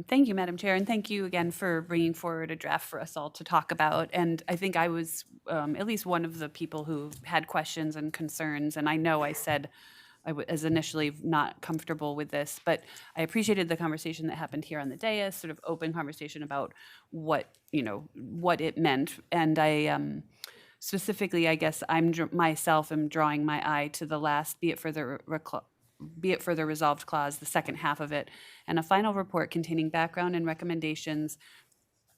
Thank you, Madam Chair, and thank you again for bringing forward a draft for us all to talk about. And I think I was at least one of the people who had questions and concerns, and I know I said I was initially not comfortable with this, but I appreciated the conversation that happened here on the dais, sort of open conversation about what it meant. And I specifically, I guess myself am drawing my eye to the last be it further resolved clause, the second half of it, and a final report containing background and recommendations.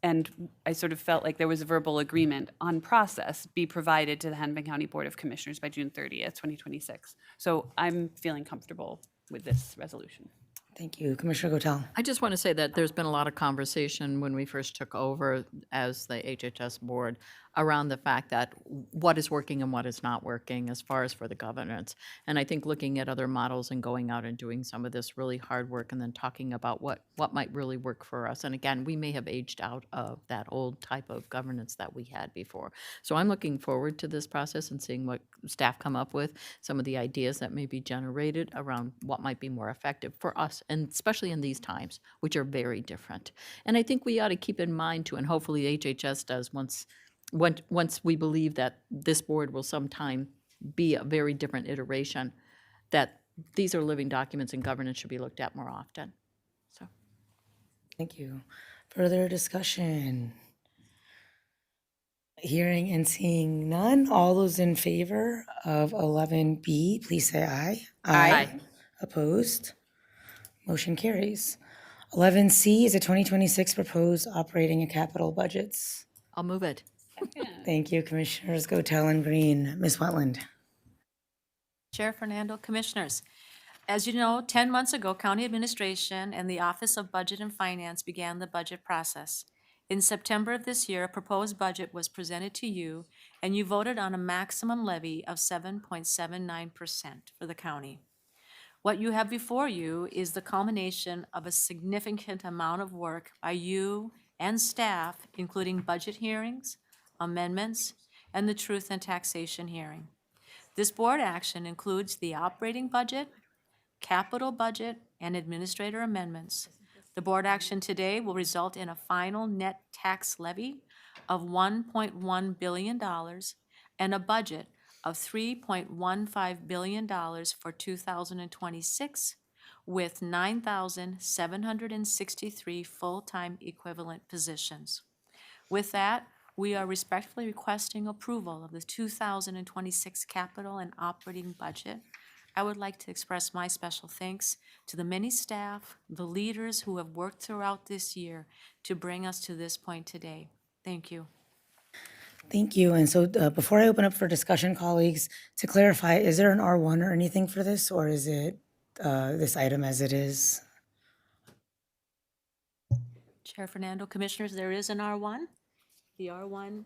And I sort of felt like there was a verbal agreement on process be provided to the Hennepin County Board of Commissioners by June 30th, 2026. So I'm feeling comfortable with this resolution. Thank you. Commissioner Gotel. I just want to say that there's been a lot of conversation when we first took over as the HHS board around the fact that what is working and what is not working as far as for the governance. And I think looking at other models and going out and doing some of this really hard work and then talking about what might really work for us. And again, we may have aged out of that old type of governance that we had before. So I'm looking forward to this process and seeing what staff come up with, some of the ideas that may be generated around what might be more effective for us, and especially in these times, which are very different. And I think we ought to keep in mind too, and hopefully HHS does once we believe that this board will sometime be a very different iteration, that these are living documents and governance should be looked at more often. So, Thank you. Further discussion? Hearing and seeing none, all those in favor of 11B, please say aye. Aye. Opposed? Motion carries. 11C is a 2026 proposed operating and capital budgets. I'll move it. Thank you, Commissioners Gotel and Green. Ms. Wetland. Chair Fernando, Commissioners. As you know, 10 months ago, County Administration and the Office of Budget and Finance began the budget process. In September of this year, a proposed budget was presented to you, and you voted on a maximum levy of 7.79% for the county. What you have before you is the culmination of a significant amount of work by you and staff, including budget hearings, amendments, and the truth and taxation hearing. This board action includes the operating budget, capital budget, and administrator amendments. The board action today will result in a final net tax levy of $1.1 billion and a budget of $3.15 billion for 2026, with 9,763 full-time equivalent positions. With that, we are respectfully requesting approval of the 2026 capital and operating budget. I would like to express my special thanks to the many staff, the leaders who have worked throughout this year to bring us to this point today. Thank you. Thank you. And so before I open up for discussion, colleagues, to clarify, is there an R1 or anything for this, or is it this item as it is? Chair Fernando, Commissioners, there is an R1. The R1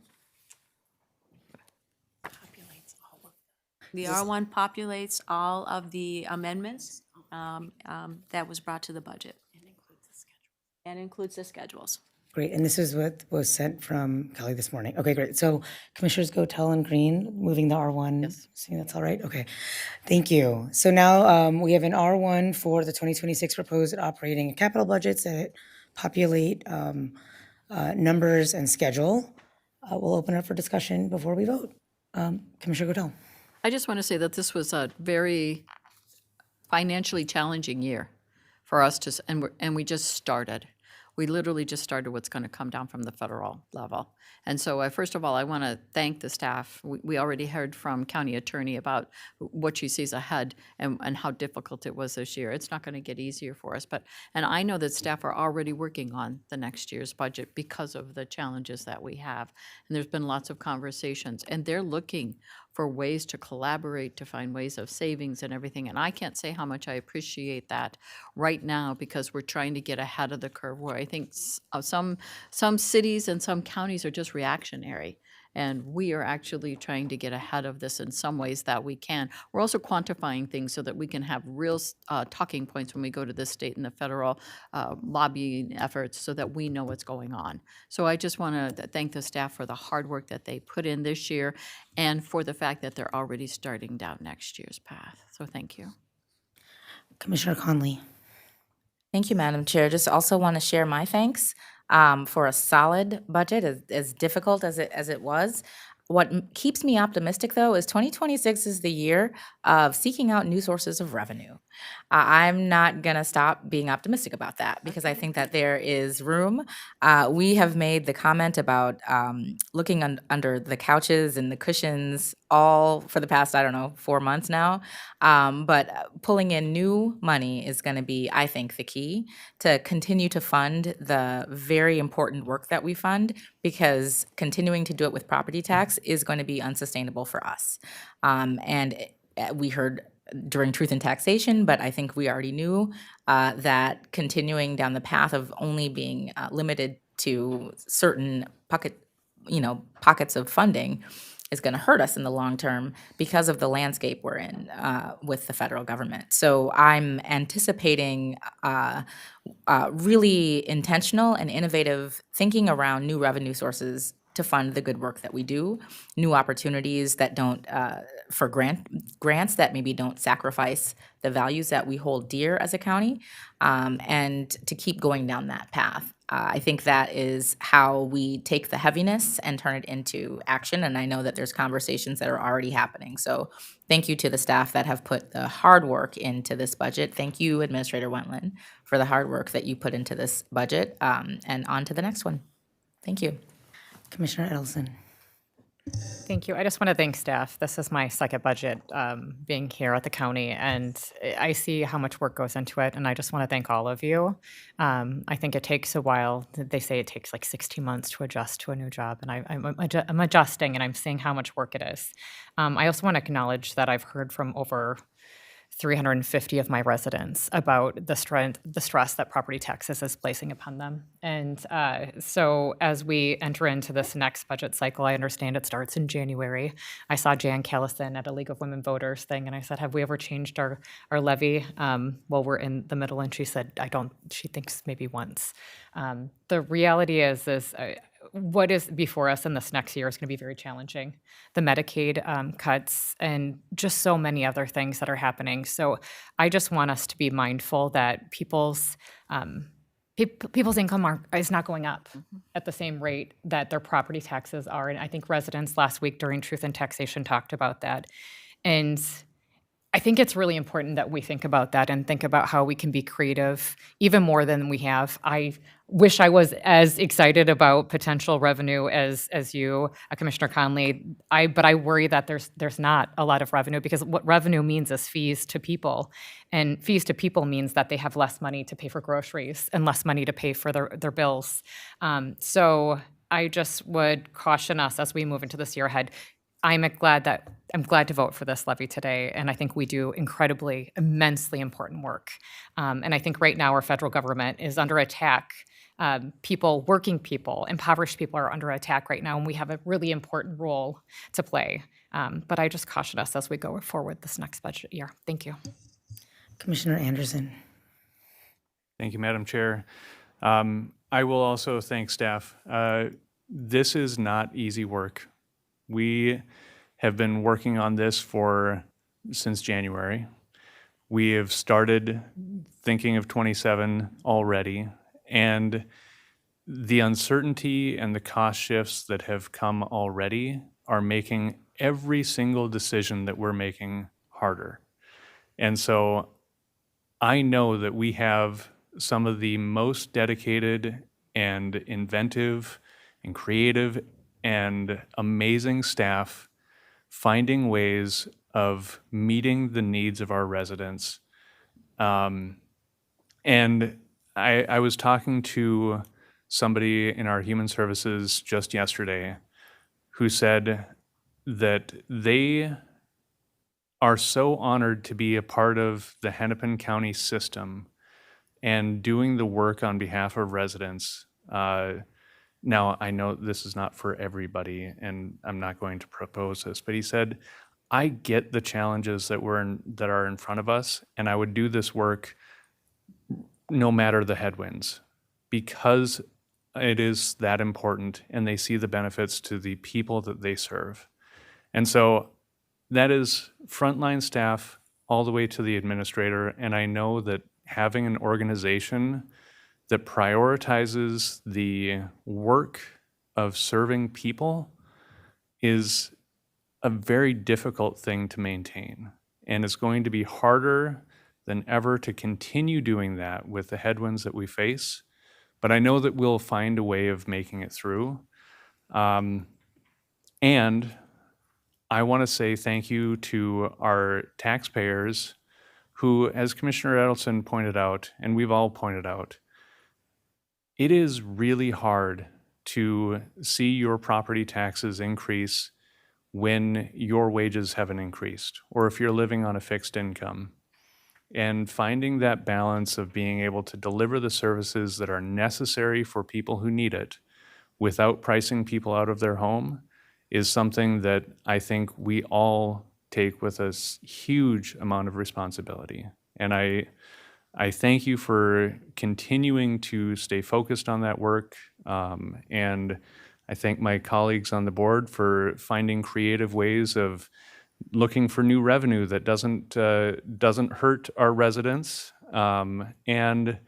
populates all of the amendments that was brought to the budget. And includes the schedules. Great, and this is what was sent from Kelly this morning. Okay, great. So Commissioners Gotel and Green, moving the R1. Yes. See, that's all right? Okay, thank you. So now we have an R1 for the 2026 proposed operating and capital budgets that populate numbers and schedule. We'll open up for discussion before we vote. Commissioner Gotel. I just want to say that this was a very financially challenging year for us to, and we just started. We literally just started what's going to come down from the federal level. And so first of all, I want to thank the staff. We already heard from County Attorney about what she sees ahead and how difficult it was this year. It's not going to get easier for us. And I know that staff are already working on the next year's budget because of the challenges that we have. And there's been lots of conversations. And they're looking for ways to collaborate, to find ways of savings and everything. And I can't say how much I appreciate that right now, because we're trying to get ahead of the curve, where I think some cities and some counties are just reactionary. And we are actually trying to get ahead of this in some ways that we can. We're also quantifying things so that we can have real talking points when we go to the state and the federal lobbying efforts, so that we know what's going on. So I just want to thank the staff for the hard work that they put in this year, and for the fact that they're already starting down next year's path. So thank you. Commissioner Conley. Thank you, Madam Chair. Just also want to share my thanks for a solid budget, as difficult as it was. What keeps me optimistic, though, is 2026 is the year of seeking out new sources of revenue. I'm not going to stop being optimistic about that, because I think that there is room. We have made the comment about looking under the couches and the cushions all for the past, 4 months now. But pulling in new money is going to be, I think, the key to continue to fund the very important work that we fund, because continuing to do it with property tax is going to be unsustainable for us. And we heard during Truth and Taxation, but I think we already knew that continuing down the path of only being limited to certain pockets of funding is going to hurt us in the long term, because of the landscape we're in with the federal government. So I'm anticipating really intentional and innovative thinking around new revenue sources to fund the good work that we do, new opportunities that don't, for grants that maybe don't sacrifice the values that we hold dear as a county, and to keep going down that path. I think that is how we take the heaviness and turn it into action, and I know that there's conversations that are already happening. So thank you to the staff that have put the hard work into this budget. Thank you, Administrator Wentland, for the hard work that you put into this budget, and on to the next one. Thank you. Commissioner Edelson. Thank you. I just want to thank staff. This is my second budget being here at the county, and I see how much work goes into it, and I just want to thank all of you. I think it takes a while. They say it takes like 16 months to adjust to a new job, and I'm adjusting, and I'm seeing how much work it is. I also want to acknowledge that I've heard from over 350 of my residents about the stress that property taxes is placing upon them. And so as we enter into this next budget cycle, I understand it starts in January. I saw Jan Callison at a League of Women Voters thing, and I said, have we ever changed our levy? Well, we're in the middle, and she said, she thinks maybe once. The reality is what is before us in this next year is going to be very challenging. The Medicaid cuts and just so many other things that are happening. So I just want us to be mindful that people's income is not going up at the same rate that their property taxes are. And I think residents last week during Truth and Taxation talked about that. And I think it's really important that we think about that and think about how we can be creative even more than we have. I wish I was as excited about potential revenue as you, Commissioner Conley. But I worry that there's not a lot of revenue, because what revenue means is fees to people, and fees to people means that they have less money to pay for groceries and less money to pay for their bills. So I just would caution us as we move into this year ahead. I'm glad to vote for this levy today, and I think we do immensely important work. And I think right now our federal government is under attack. Working people, impoverished people are under attack right now, and we have a really important role to play. But I just caution us as we go forward this next budget year. Thank you. Commissioner Anderson. Thank you, Madam Chair. I will also thank staff. This is not easy work. We have been working on this since January. We have started thinking of 27 already, and the uncertainty and the cost shifts that have come already are making every single decision that we're making harder. And so I know that we have some of the most dedicated and inventive and creative and amazing staff finding ways of meeting the needs of our residents. And I was talking to somebody in our human services just yesterday who said that they are so honored to be a part of the Hennepin County system and doing the work on behalf of residents. Now, I know this is not for everybody, and I'm not going to propose this, but he said, I get the challenges that are in front of us, and I would do this work no matter the headwinds, because it is that important, and they see the benefits to the people that they serve. And so that is frontline staff all the way to the administrator, and I know that having an organization that prioritizes the work of serving people is a very difficult thing to maintain. And it's going to be harder than ever to continue doing that with the headwinds that we face. But I know that we'll find a way of making it through. And I want to say thank you to our taxpayers who, as Commissioner Edelson pointed out, and we've all pointed out, it is really hard to see your property taxes increase when your wages haven't increased, or if you're living on a fixed income. And finding that balance of being able to deliver the services that are necessary for people who need it without pricing people out of their home is something that I think we all take with a huge amount of responsibility. And I thank you for continuing to stay focused on that work, and I thank my colleagues on the board for finding creative ways of looking for new revenue that doesn't hurt our residents, and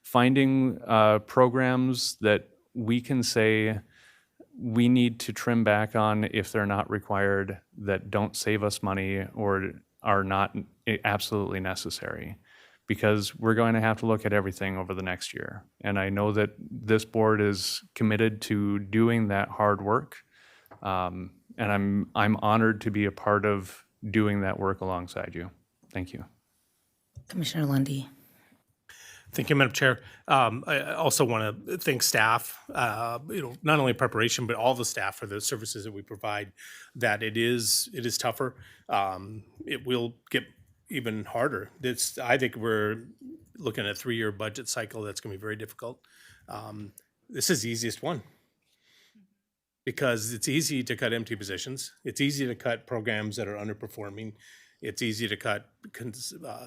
finding programs that we can say we need to trim back on if they're not required, that don't save us money or are not absolutely necessary. Because we're going to have to look at everything over the next year. And I know that this board is committed to doing that hard work. And I'm honored to be a part of doing that work alongside you. Thank you. Commissioner Lundy. Thank you, Madam Chair. I also want to thank staff, not only preparation, but all the staff for the services that we provide, that it is tougher. It will get even harder. I think we're looking at a 3-year budget cycle that's going to be very difficult. This is the easiest one because it's easy to cut empty positions. It's easy to cut programs that are underperforming. It's easy to cut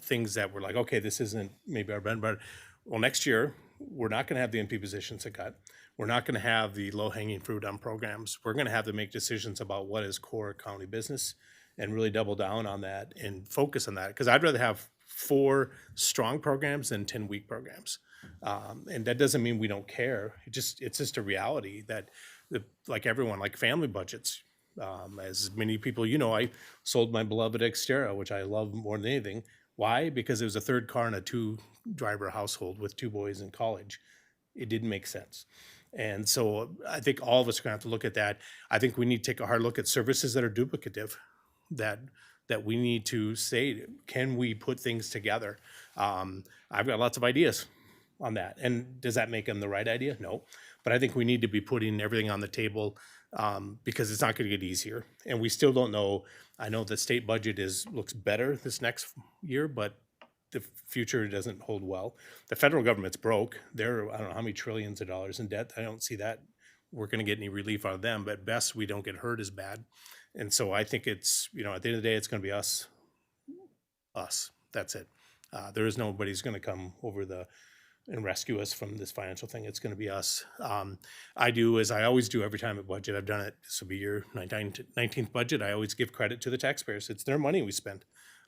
things that we're like, okay, this isn't maybe our bread and butter. Well, next year, we're not going to have the empty positions to cut. We're not going to have the low-hanging fruit on programs. We're going to have to make decisions about what is core county business and really double down on that and focus on that. Because I'd rather have 4 strong programs than 10 weak programs. And that doesn't mean we don't care. It's just a reality that, like everyone, like family budgets, as many people, I sold my beloved Xterra, which I love more than anything. Why? Because it was a 3rd car in a 2-driver household with 2 boys in college. It didn't make sense. And so I think all of us are going to have to look at that. I think we need to take a hard look at services that are duplicative, that we need to say, can we put things together? I've got lots of ideas on that. And does that make them the right idea? No. But I think we need to be putting everything on the table because it's not going to get easier. And we still don't know. I know the state budget looks better this next year, but the future doesn't hold well. The federal government's broke. They're, I don't know how many trillions of dollars in debt. I don't see that we're going to get any relief out of them, but at best we don't get hurt as bad. And so I think it's, at the end of the day, it's going to be us. That's it. There is nobody's going to come over and rescue us from this financial thing. It's going to be us. I do, as I always do every time at budget, I've done it. This will be your 19th budget. I always give credit to the taxpayers. It's their money we spend.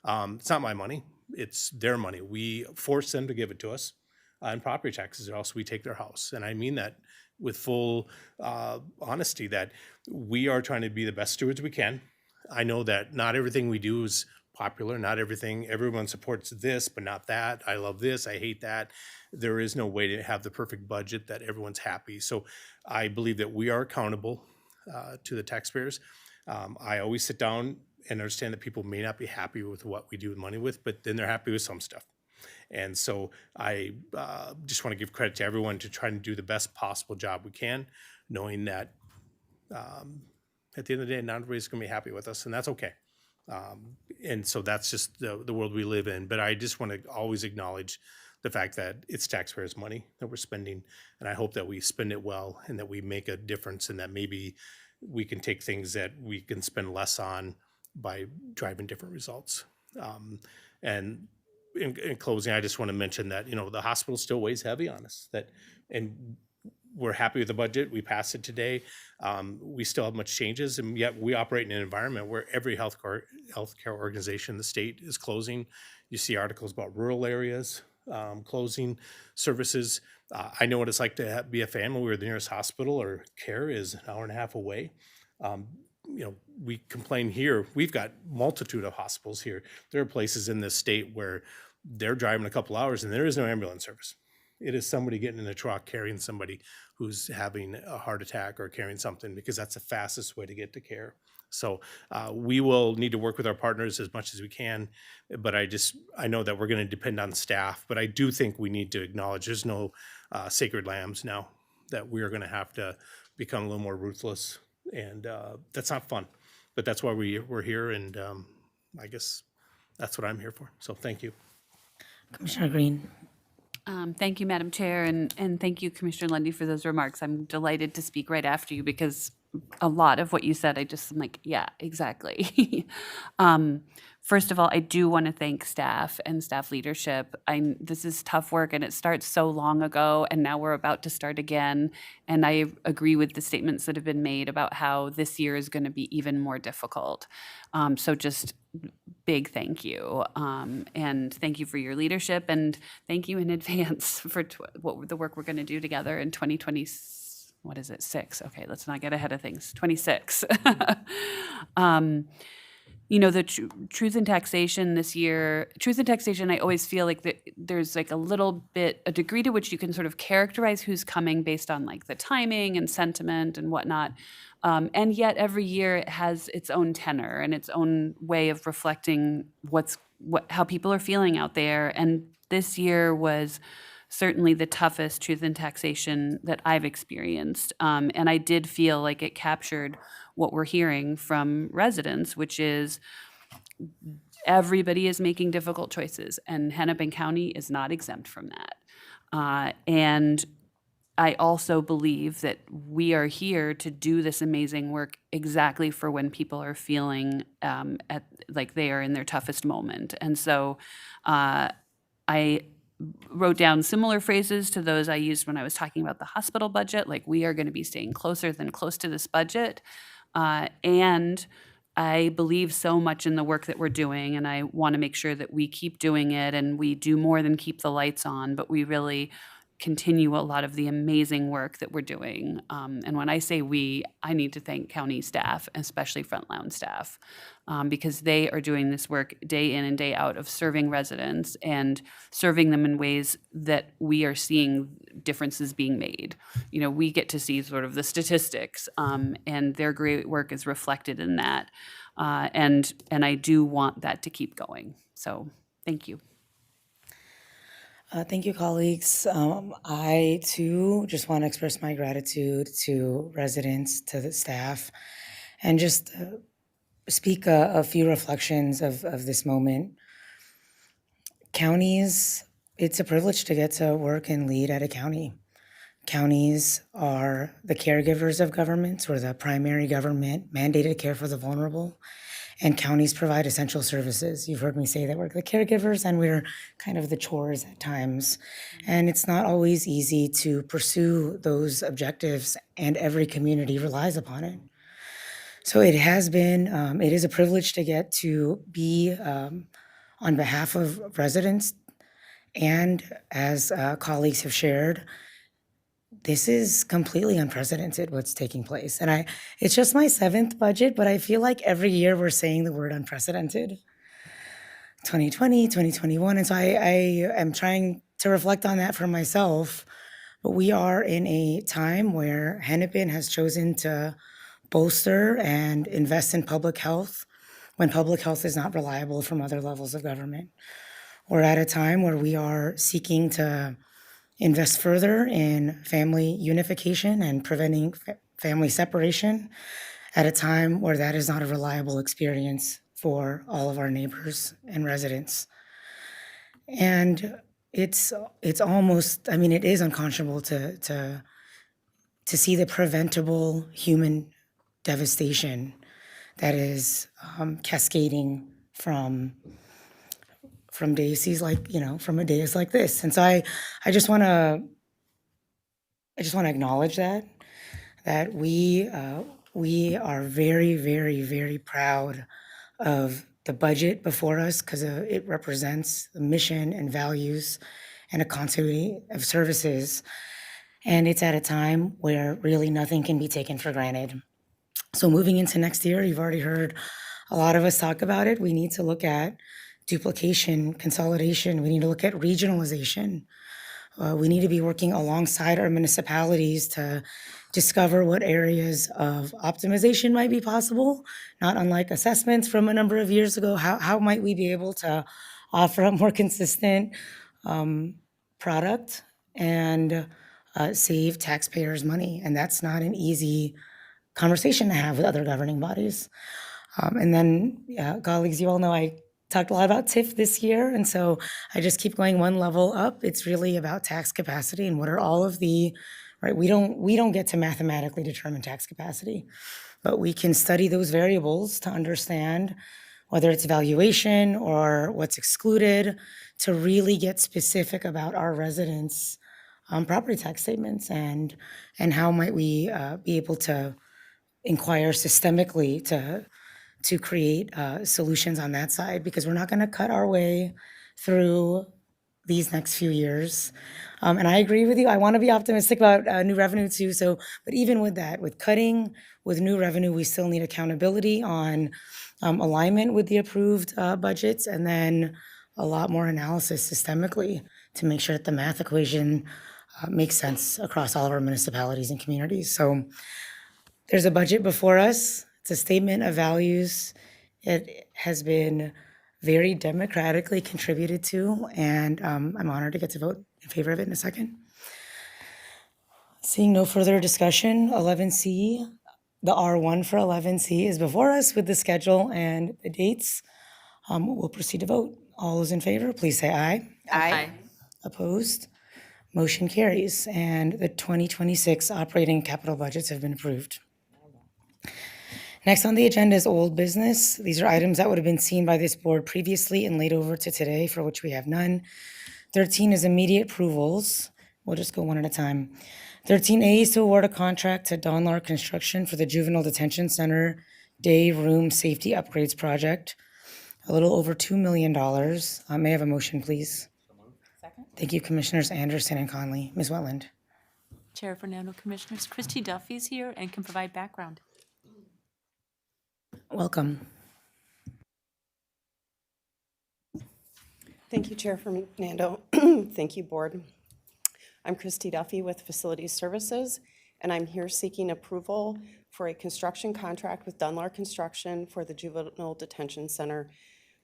It's not my money. It's their money. We force them to give it to us on property taxes, or else we take their house. And I mean that with full honesty, that we are trying to be the best stewards we can. I know that not everything we do is popular. Not everyone supports this, but not that. I love this. I hate that. There is no way to have the perfect budget that everyone's happy. So I believe that we are accountable to the taxpayers. I always sit down and understand that people may not be happy with what we do with money with, but then they're happy with some stuff. And so I just want to give credit to everyone to try and do the best possible job we can, knowing that at the end of the day, not everybody's going to be happy with us, and that's okay. And so that's just the world we live in. But I just want to always acknowledge the fact that it's taxpayers' money that we're spending, and I hope that we spend it well and that we make a difference, and that maybe we can take things that we can spend less on by driving different results. And in closing, I just want to mention that, the hospital still weighs heavy on us, and we're happy with the budget. We passed it today. We still have much changes, and yet we operate in an environment where every healthcare organization in the state is closing. You see articles about rural areas closing services. I know what it's like to be a family where the nearest hospital or care is an hour and a half away. We complain here. We've got multitude of hospitals here. There are places in this state where they're driving a couple hours and there is no ambulance service. It is somebody getting in a truck carrying somebody who's having a heart attack or carrying something, because that's the fastest way to get to care. So we will need to work with our partners as much as we can, but I know that we're going to depend on staff, but I do think we need to acknowledge there's no sacred lambs now, that we are going to have to become a little more ruthless, and that's not fun, but that's why we're here, and I guess that's what I'm here for. So thank you. Commissioner Green. Thank you, Madam Chair, and thank you, Commissioner Lundy, for those remarks. I'm delighted to speak right after you, because a lot of what you said, I'm like, yeah, exactly. First of all, I do want to thank staff and staff leadership. This is tough work, and it starts so long ago, and now we're about to start again. And I agree with the statements that have been made about how this year is going to be even more difficult. So just big thank you. And thank you for your leadership, and thank you in advance for the work we're going to do together in 2020. What is it, 6? Okay, let's not get ahead of things. 26. the truth in taxation this year, truth in taxation, I always feel like there's like a degree to which you can sort of characterize who's coming based on like the timing and sentiment and whatnot. And yet every year it has its own tenor and its own way of reflecting how people are feeling out there. And this year was certainly the toughest truth in taxation that I've experienced. And I did feel like it captured what we're hearing from residents, which is everybody is making difficult choices, and Hennepin County is not exempt from that. And I also believe that we are here to do this amazing work exactly for when people are feeling like they are in their toughest moment. And so I wrote down similar phrases to those I used when I was talking about the hospital budget, like we are going to be staying closer than close to this budget. And I believe so much in the work that we're doing, and I want to make sure that we keep doing it and we do more than keep the lights on, but we really continue a lot of the amazing work that we're doing. And when I say we, I need to thank county staff, especially frontline staff, because they are doing this work day in and day out of serving residents and serving them in ways that we are seeing differences being made. We get to see sort of the statistics, and their great work is reflected in that. And I do want that to keep going. So thank you. Thank you, colleagues. I, too, just want to express my gratitude to residents, to the staff, and just speak a few reflections of this moment. Counties, it's a privilege to get to work and lead at a county. Counties are the caregivers of governments. We're the primary government mandated to care for the vulnerable. And counties provide essential services. You've heard me say that we're the caregivers and we're kind of the chores at times. And it's not always easy to pursue those objectives, and every community relies upon it. So it is a privilege to get to be on behalf of residents. And as colleagues have shared, this is completely unprecedented what's taking place. And it's just my 7th budget, but I feel like every year we're saying the word unprecedented. 2020, 2021. And so I am trying to reflect on that for myself. But we are in a time where Hennepin has chosen to bolster and invest in public health when public health is not reliable from other levels of government. We're at a time where we are seeking to invest further in family unification and preventing family separation at a time where that is not a reliable experience for all of our neighbors and residents. And it's almost, it is unconscionable to see the preventable human devastation that is cascading from days like, from a days like this. And so I just want to acknowledge that we are very, very, very proud of the budget before us, because it represents the mission and values and a continuity of services. And it's at a time where really nothing can be taken for granted. So moving into next year, you've already heard a lot of us talk about it. We need to look at duplication, consolidation. We need to look at regionalization. We need to be working alongside our municipalities to discover what areas of optimization might be possible, not unlike assessments from a number of years ago. How might we be able to offer a more consistent product and save taxpayers money? And that's not an easy conversation to have with other governing bodies. And then, colleagues, you all know I talked a lot about TIF this year, and so I just keep going one level up. It's really about tax capacity and what are all of the, right? We don't get to mathematically determine tax capacity, but we can study those variables to understand whether it's valuation or what's excluded, to really get specific about our residents' property tax statements and how might we be able to inquire systemically to create solutions on that side, because we're not going to cut our way through these next few years. And I agree with you. I want to be optimistic about new revenue too. So, but even with that, with cutting, with new revenue, we still need accountability on alignment with the approved budgets, and then a lot more analysis systemically to make sure that the math equation makes sense across all of our municipalities and communities. So there's a budget before us. It's a statement of values. It has been very democratically contributed to, and I'm honored to get to vote in favor of it in a second. Seeing no further discussion, 11C, the R1 for 11C is before us with the schedule and the dates. We'll proceed to vote. All those in favor, please say aye. Aye. Opposed? Motion carries, and the 2026 operating capital budgets have been approved. Next on the agenda is old business. These are items that would have been seen by this board previously and laid over to today, for which we have none. 13 is immediate approvals. We'll just go one at a time. 13A is to award a contract to Donlar Construction for the Juvenile Detention Center Day Room Safety Upgrades Project, a little over $2 million. May I have a motion, please? Second. Thank you, Commissioners Anderson and Conley. Ms. Wetland. Chair Fernando, Commissioners, Christy Duffy's here and can provide background. Welcome. Thank you, Chair Fernando. Thank you, Board. I'm Christy Duffy with Facilities Services, and I'm here seeking approval for a construction contract with Dunlar Construction for the Juvenile Detention Center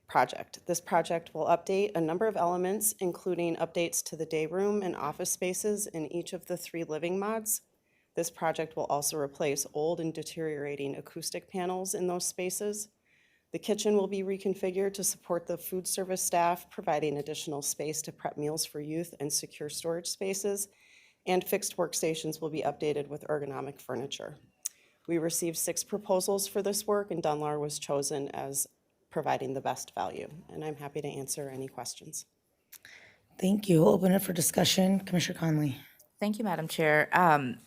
project. This project will update a number of elements, including updates to the day room and office spaces in each of the 3 living mods. This project will also replace old and deteriorating acoustic panels in those spaces. The kitchen will be reconfigured to support the food service staff, providing additional space to prep meals for youth and secure storage spaces, and fixed workstations will be updated with ergonomic furniture. We received 6 proposals for this work, and Dunlar was chosen as providing the best value, and I'm happy to answer any questions. Thank you. We'll open it for discussion. Commissioner Conley. Thank you, Madam Chair. And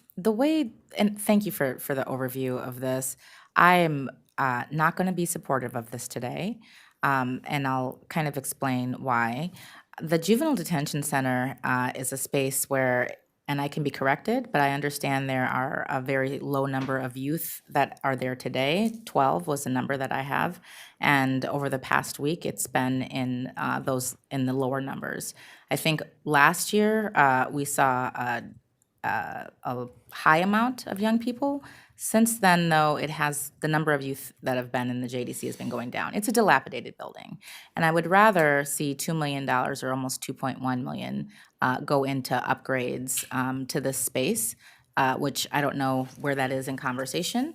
thank you for the overview of this. I am not going to be supportive of this today, and I'll kind of explain why. The Juvenile Detention Center is a space where, and I can be corrected, but I understand there are a very low number of youth that are there today. 12 was the number that I have, and over the past week, it's been in the lower numbers. I think last year we saw a high amount of young people. Since then, though, the number of youth that have been in the JDC has been going down. It's a dilapidated building, and I would rather see $2 million or almost $2.1 million go into upgrades to this space, which I don't know where that is in conversation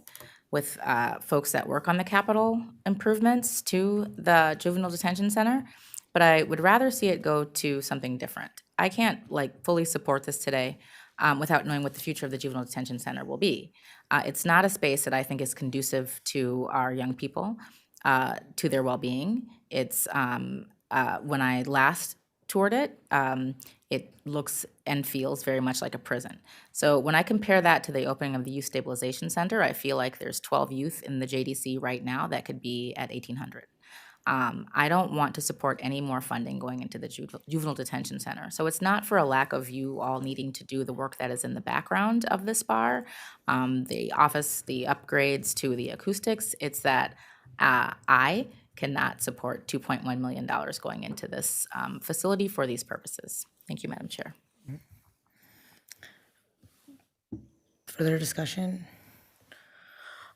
with folks that work on the capital improvements to the Juvenile Detention Center, but I would rather see it go to something different. I can't fully support this today without knowing what the future of the Juvenile Detention Center will be. It's not a space that I think is conducive to our young people, to their well-being. It's, when I last toured it, it looks and feels very much like a prison. So when I compare that to the opening of the Youth Stabilization Center, I feel like there's 12 youth in the JDC right now that could be at 1,800. I don't want to support any more funding going into the Juvenile Detention Center. So it's not for a lack of you all needing to do the work that is in the background of this bar, the office, the upgrades to the acoustics. It's that I cannot support $2.1 million going into this facility for these purposes. Thank you, Madam Chair. Further discussion?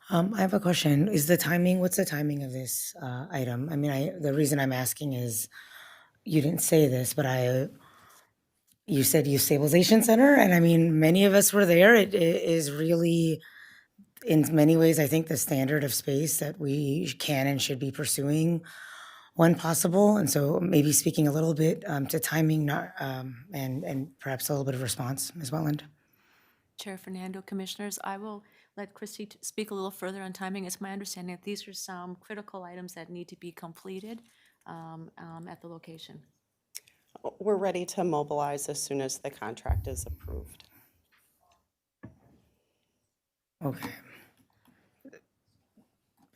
I have a question. What's the timing of this item? I mean, the reason I'm asking is, you didn't say this, but you said Youth Stabilization Center, and I mean, many of us were there. It is really, in many ways, I think the standard of space that we can and should be pursuing when possible. And so maybe speaking a little bit to timing and perhaps a little bit of response, Ms. Wetland. Chair Fernando, Commissioners, I will let Christy speak a little further on timing. It's my understanding that these are some critical items that need to be completed at the location. We're ready to mobilize as soon as the contract is approved. Okay.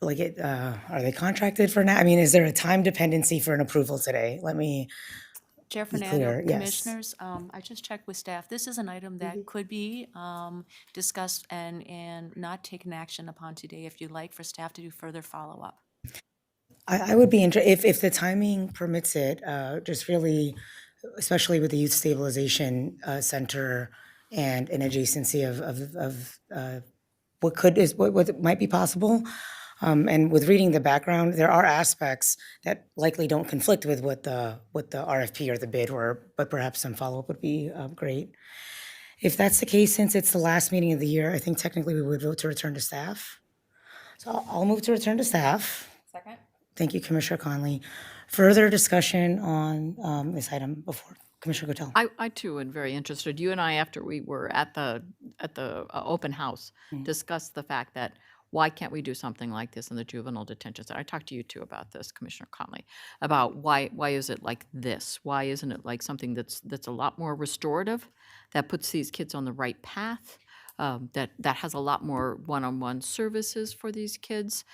Are they contracted for now? I mean, is there a time dependency for an approval today? Chair be Fernando, clear, yes. Commissioners, I just checked with staff. This is an item that could be discussed and not taken action upon today if you'd like for staff to do further follow-up. I would be if the timing permits it, just really, especially with the Youth Stabilization Center and an adjacency of what might be possible. And with reading the background, there are aspects that likely don't conflict with what the RFP or the bid were, but perhaps some follow-up would be great. If that's the case, since it's the last meeting of the year, I think technically we would vote to return to staff. So I'll move to return to staff. Second? Thank you, Commissioner Conley. Further discussion on this item before Commissioner Gotell. I too am very interested. You and I, after we were at the open house, discussed the fact that why can't we do something like this in the juvenile detention center? I talked to you too about this, Commissioner Conley, about why is it like this? Why isn't it like something that's a lot more restorative, that puts these kids on the right path? That has a lot more one-on-one services for these kids,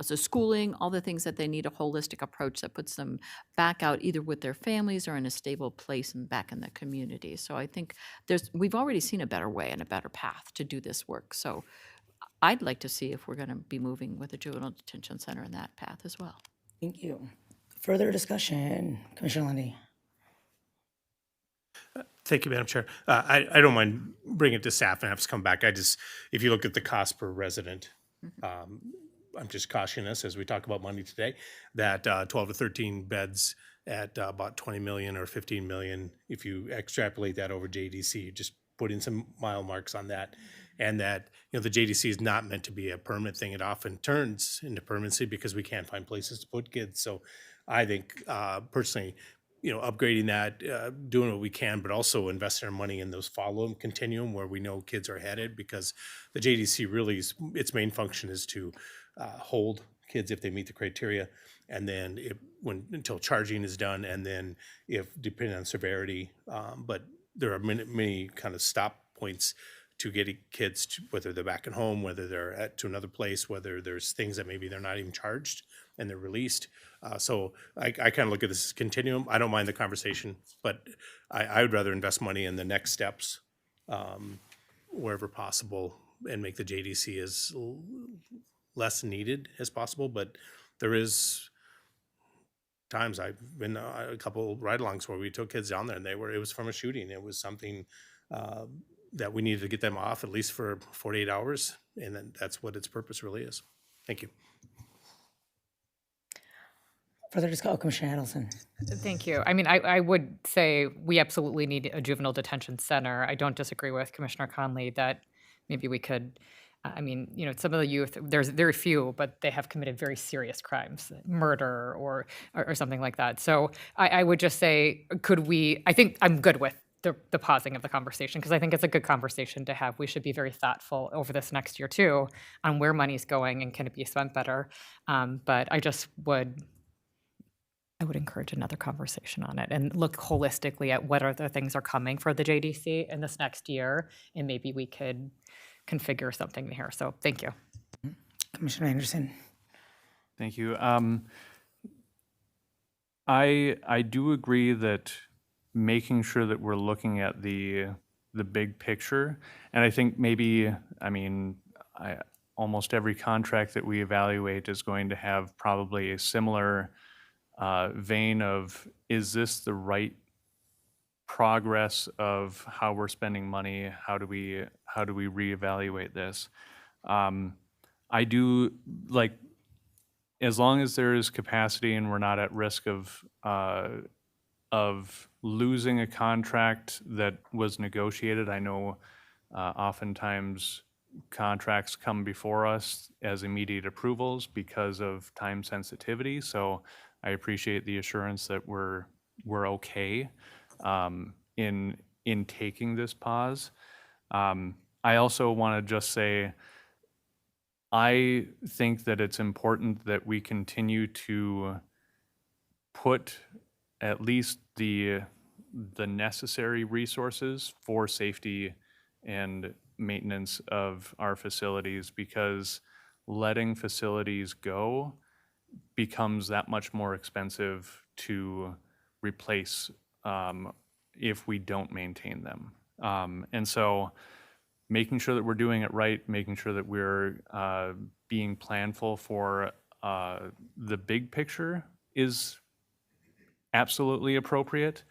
so schooling, all the things that they need, a holistic approach that puts them back out either with their families or in a stable place and back in the community. So I think we've already seen a better way and a better path to do this work. So I'd like to see if we're going to be moving with the juvenile detention center in that path as well. Thank you. Further discussion, Commissioner Lundy. Thank you, Madam Chair. I don't mind bringing it to staff and have to come back. If you look at the cost per resident, I'm just cautioning us as we talk about money today, that 12 to 13 beds at about 20 million or 15 million, if you extrapolate that over JDC, you just put in some mile marks on that. And that, the JDC is not meant to be a permanent thing. It often turns into permanency because we can't find places to put kids. So I think personally, upgrading that, doing what we can, but also investing our money in those follow-up continuum where we know kids are headed, because the JDC really, its main function is to hold kids if they meet the criteria, and then until charging is done, and then if depending on severity, but there are many kind of stop points to getting kids to, whether they're back at home, whether they're to another place, whether there's things that maybe they're not even charged and they're released. So I kind of look at this as continuum. I don't mind the conversation, but I would rather invest money in the next steps wherever possible and make the JDC as less needed as possible. But there is times I've been a couple ride-alongs where we took kids down there and it was from a shooting. It was something that we needed to get them off at least for 48 hours, and then that's what its purpose really is. Thank you. Further discussion, Commissioner Adelson. Thank you. I mean, I would say we absolutely need a juvenile detention center. I don't disagree with Commissioner Conley that maybe we could, some of the youth, there's very few, but they have committed very serious crimes, murder or something like that. So I would just say, I think I'm good with the pausing of the conversation, because I think it's a good conversation to have. We should be very thoughtful over this next year too on where money's going and can it be spent better. But I would encourage another conversation on it and look holistically at what other things are coming for the JDC in this next year, and maybe we could configure something here. So thank you. Commissioner Anderson. Thank you. I do agree that making sure that we're looking at the big picture, and I think maybe, almost every contract that we evaluate is going to have probably a similar vein of, is this the right progress of how we're spending money? How do we reevaluate this? I do like, as long as there is capacity and we're not at risk of losing a contract that was negotiated. I know oftentimes contracts come before us as immediate approvals because of time sensitivity. So I appreciate the assurance that we're okay in taking this pause. I also want to just say, I think that it's important that we continue to put at least the necessary resources for safety and maintenance of our facilities, because letting facilities go becomes that much more expensive to replace if we don't maintain them. And so making sure that we're doing it right, making sure that we're being planful for the big picture is absolutely appropriate,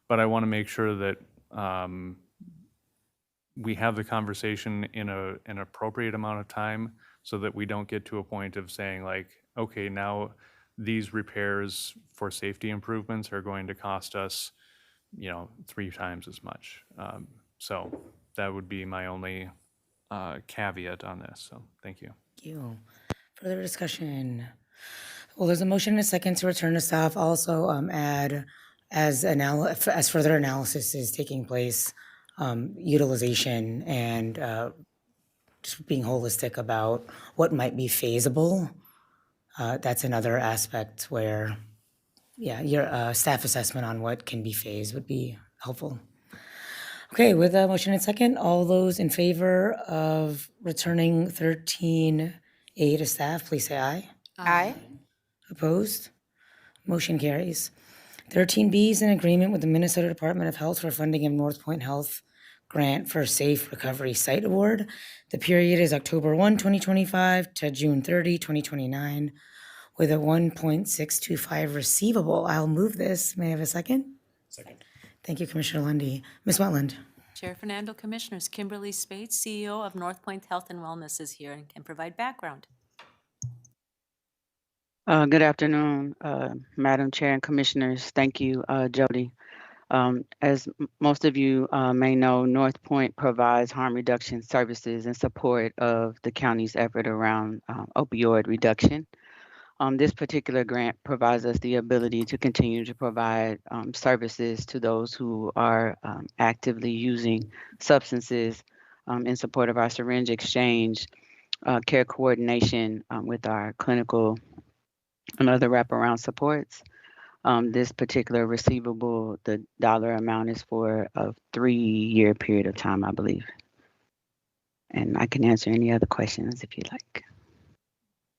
but I want to make sure that we have the conversation in an appropriate amount of time so that we don't get to a point of saying like, okay, now these repairs for safety improvements are going to cost us, 3 times as much. So that would be my only caveat on this. So thank you. Thank you. Further discussion? Well, there's a motion and a second to return to staff. Also add as further analysis is taking place, utilization and just being holistic about what might be feasible. That's another aspect where, yeah, your staff assessment on what can be phased would be helpful. Okay, with a motion and second, all those in favor of returning 13A to staff, please say aye. Aye. Opposed? Motion carries. 13B is an agreement with the Minnesota Department of Health for funding of North Point Health Grant for Safe Recovery Site Award. The period is October 1, 2025 to June 30, 2029, with a 1.625 receivable. I'll move this. May I have a second? Second. Thank you, Commissioner Lundy. Ms. Wetland? Chair Fernando, Commissioners, Kimberly Spates, CEO of North Point Health and Wellness, is here and can provide background. Good afternoon, Madam Chair and Commissioners. Thank you, Jody. As most of you may know, North Point provides harm reduction services in support of the county's effort around opioid reduction. This particular grant provides us the ability to continue to provide services to those who are actively using substances in support of our syringe exchange, care coordination with our clinical and other wraparound supports. This particular receivable, the dollar amount is for a 3-year period of time, I believe. And I can answer any other questions if you'd like.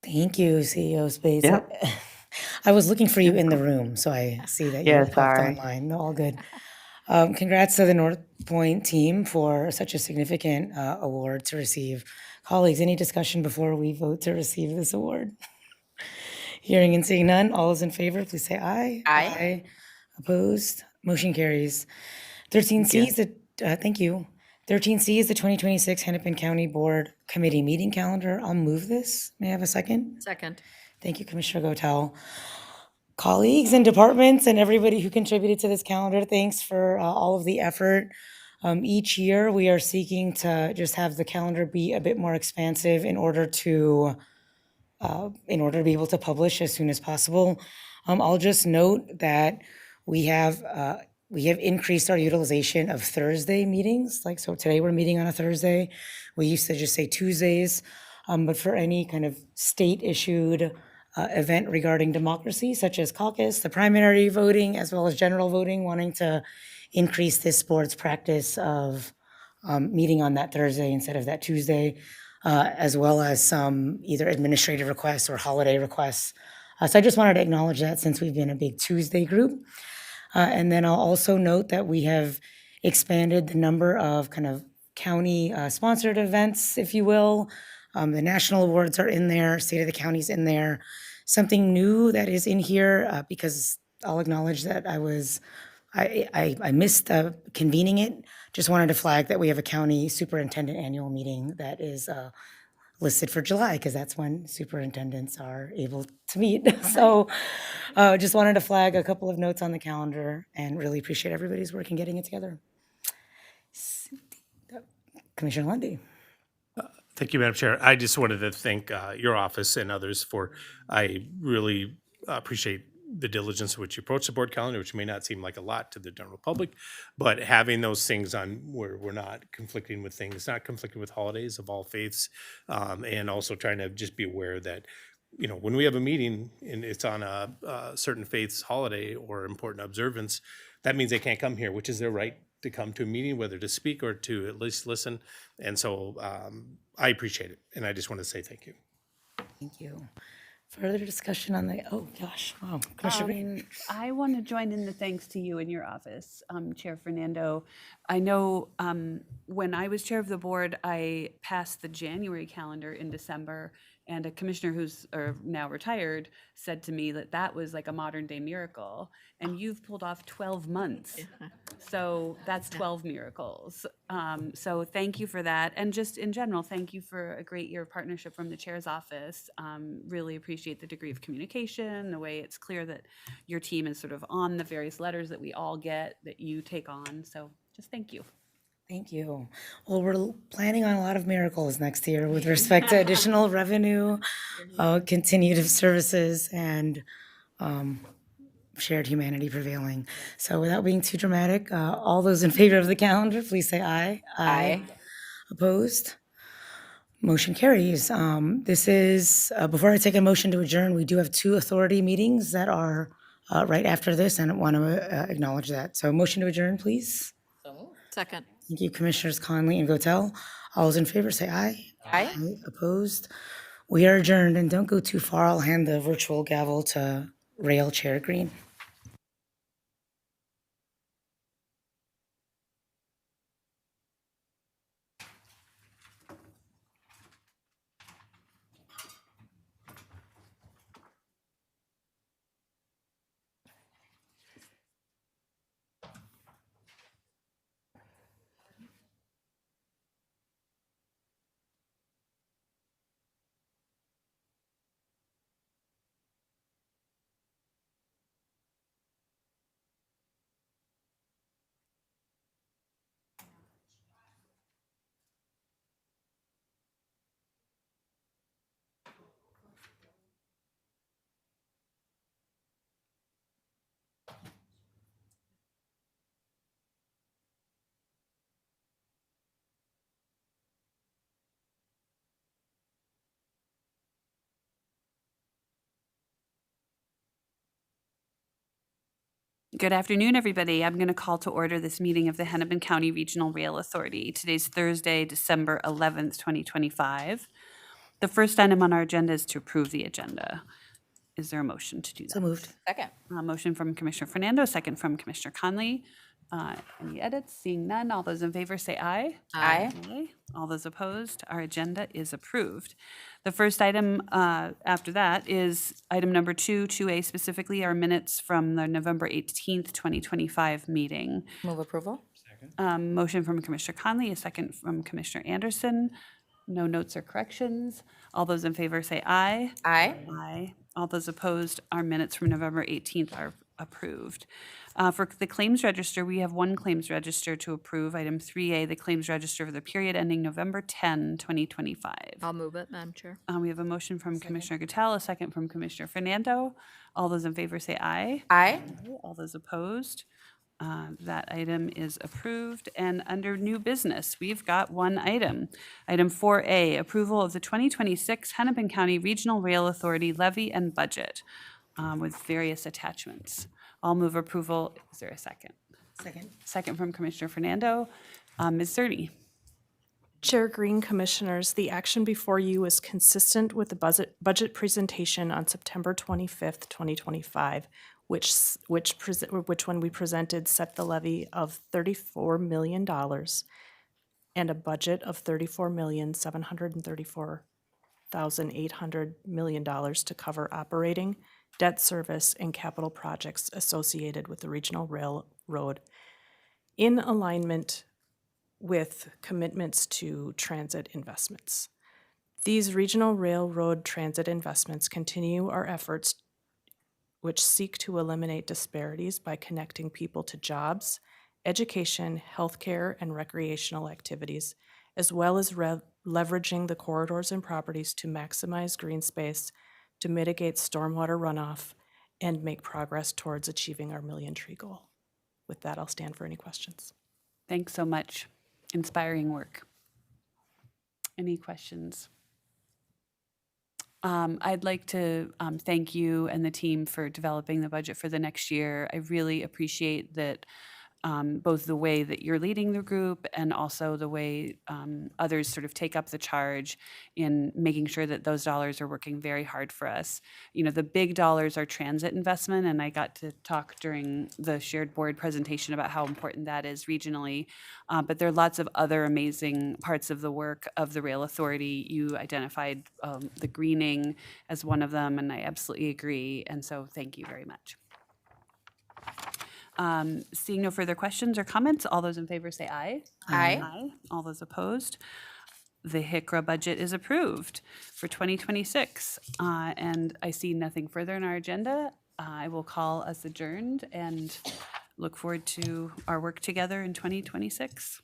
Thank you, CEO Space. Yep. I was looking for you in the room, so I see that you Yeah, popped sorry. online. No, all good. Congrats to the North Point team for such a significant award to receive. Colleagues, any discussion before we vote to receive this award? Hearing and seeing none, all those in favor, please say aye. Aye. Opposed? Motion carries. 13C is the, thank you. 13C is the 2026 Hennepin County Board Committee meeting calendar. I'll move this. May I have a second? Second. Thank you, Commissioner Gotel. Colleagues and departments and everybody who contributed to this calendar, thanks for all of the effort. Each year, we are seeking to just have the calendar be a bit more expansive in order to be able to publish as soon as possible. I'll just note that we have increased our utilization of Thursday meetings. Like, so today we're meeting on a Thursday. We used to just say Tuesdays. But for any kind of state-issued event regarding democracy, such as caucus, the primary voting, as well as general voting, wanting to increase this board's practice of meeting on that Thursday instead of that Tuesday, as well as some either administrative requests or holiday requests. So I just wanted to acknowledge that since we've been a big Tuesday group. And then I'll also note that we have expanded the number of kind of county sponsored events, if you will. The national awards are in there, State of the County's in there. Something new that is in here, because I'll acknowledge that I missed convening it. Just wanted to flag that we have a county superintendent annual meeting that is listed for July, because that's when superintendents are able to meet. So just wanted to flag a couple of notes on the calendar and really appreciate everybody's work in getting it together. Commissioner Lundy. Thank you, Madam Chair. I just wanted to thank your office and others I really appreciate the diligence with which you approach the board calendar, which may not seem like a lot to the general public, but having those things on where we're not conflicting with things, not conflicting with holidays of all faiths, and also trying to just be aware that, when we have a meeting and it's on a certain faith's holiday or important observance, that means they can't come here, which is their right to come to a meeting, whether to speak or to at least listen. And so I appreciate it. And I just want to say thank you. Thank you. Further discussion on the, oh gosh, wow. Commissioner Green. I want to join in the thanks to you and your office, Chair Fernando. I know when I was chair of the board, I passed the January calendar in December, and a commissioner who's now retired said to me that that was like a modern day miracle, and you've pulled off 12 months. So that's 12 miracles. So thank you for that. And just in general, thank you for a great year of partnership from the chair's office. Really appreciate the degree of communication, the way it's clear that your team is sort of on the various letters that we all get that you take on. So just thank you. Thank you. Well, we're planning on a lot of miracles next year with respect to additional revenue, continued services, and shared humanity prevailing. So without being too dramatic, all those in favor of the calendar, please say aye. Aye. Opposed? Motion carries. This is, before I take a motion to adjourn, we do have two authority meetings that are right after this, and I want to acknowledge that. So motion to adjourn, please. Second. Thank you, Commissioners Conley and Gotel. All those in favor say aye. Aye. Opposed? We are adjourned, and don't go too far. I'll hand the virtual gavel to Rail Chair Green. Good afternoon, everybody. I'm going to call to order this meeting of the Hennepin County Regional Rail Authority. Today's Thursday, December 11th, 2025. The first item on our agenda is to approve the agenda. Is there a motion to do that? So moved. Second. A motion from Commissioner Fernando, second from Commissioner Conley. Any edits? Seeing none, all those in favor say aye. Aye. Aye. All those opposed, our agenda is approved. The first item after that is item number 2A specifically, our minutes from the November 18th, 2025 meeting. Move approval. Motion from Commissioner Conley, a second from Commissioner Anderson. No notes or corrections. All those in favor say aye. Aye. Aye. All those opposed, our minutes from November 18th are approved. For the claims register, we have one claims register to approve. Item 3A, the claims register for the period ending November 10, 2025. I'll move it, Madam Chair. We have a motion from Commissioner Gattel, a second from Commissioner Fernando. All those in favor say aye. Aye. All those opposed, that item is approved. And under new business, we've got one item. Item 4A, approval of the 2026 Hennepin County Regional Rail Authority levy and budget with various attachments. I'll move approval. Is there a second? Second. Second from Commissioner Fernando. Ms. Zerdy. Chair Green, Commissioners, the action before you is consistent with the budget presentation on September 25th, 2025, which when we presented set the levy of $34 million and a budget of $34,734,800 million to cover operating, debt service, and capital projects associated with the regional railroad in alignment with commitments to transit investments. These regional railroad transit investments continue our efforts which seek to eliminate disparities by connecting people to jobs, education, healthcare, and recreational activities, as well as leveraging the corridors and properties to maximize green space, to mitigate stormwater runoff, and make progress towards achieving our million tree goal. With that, I'll stand for any questions. Thanks so much. Inspiring work. Any questions? I'd like to thank you and the team for developing the budget for the next year. I really appreciate that both the way that you're leading the group and also the way others sort of take up the charge in making sure that those dollars are working very hard for us. You know, the big dollars are transit investment, and I got to talk during the shared board presentation about how important that is regionally. But there are lots of other amazing parts of the work of the Rail Authority. You identified the greening as one of them, and I absolutely agree. And so thank you very much. Seeing no further questions or comments, all those in favor say aye. Aye. Aye. All those opposed? The HICRA budget is approved for 2026. And I see nothing further in our agenda. I will call us adjourned and look forward to our work together in 2026.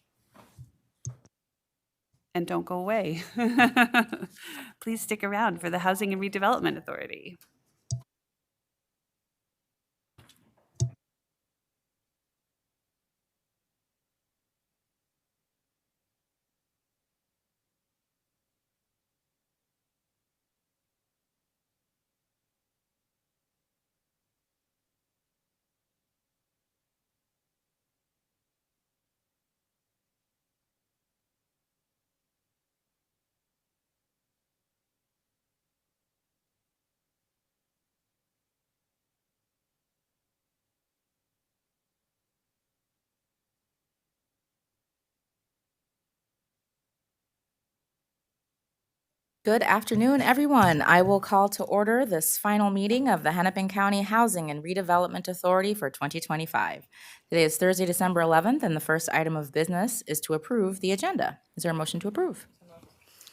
And don't go away. Please stick around for the Housing and Redevelopment Authority. Good afternoon, everyone. I will call to order this final meeting of the Hennepin County Housing and Redevelopment Authority for 2025. Today is Thursday, December 11th, and the first item of business is to approve the agenda. Is there a motion to approve?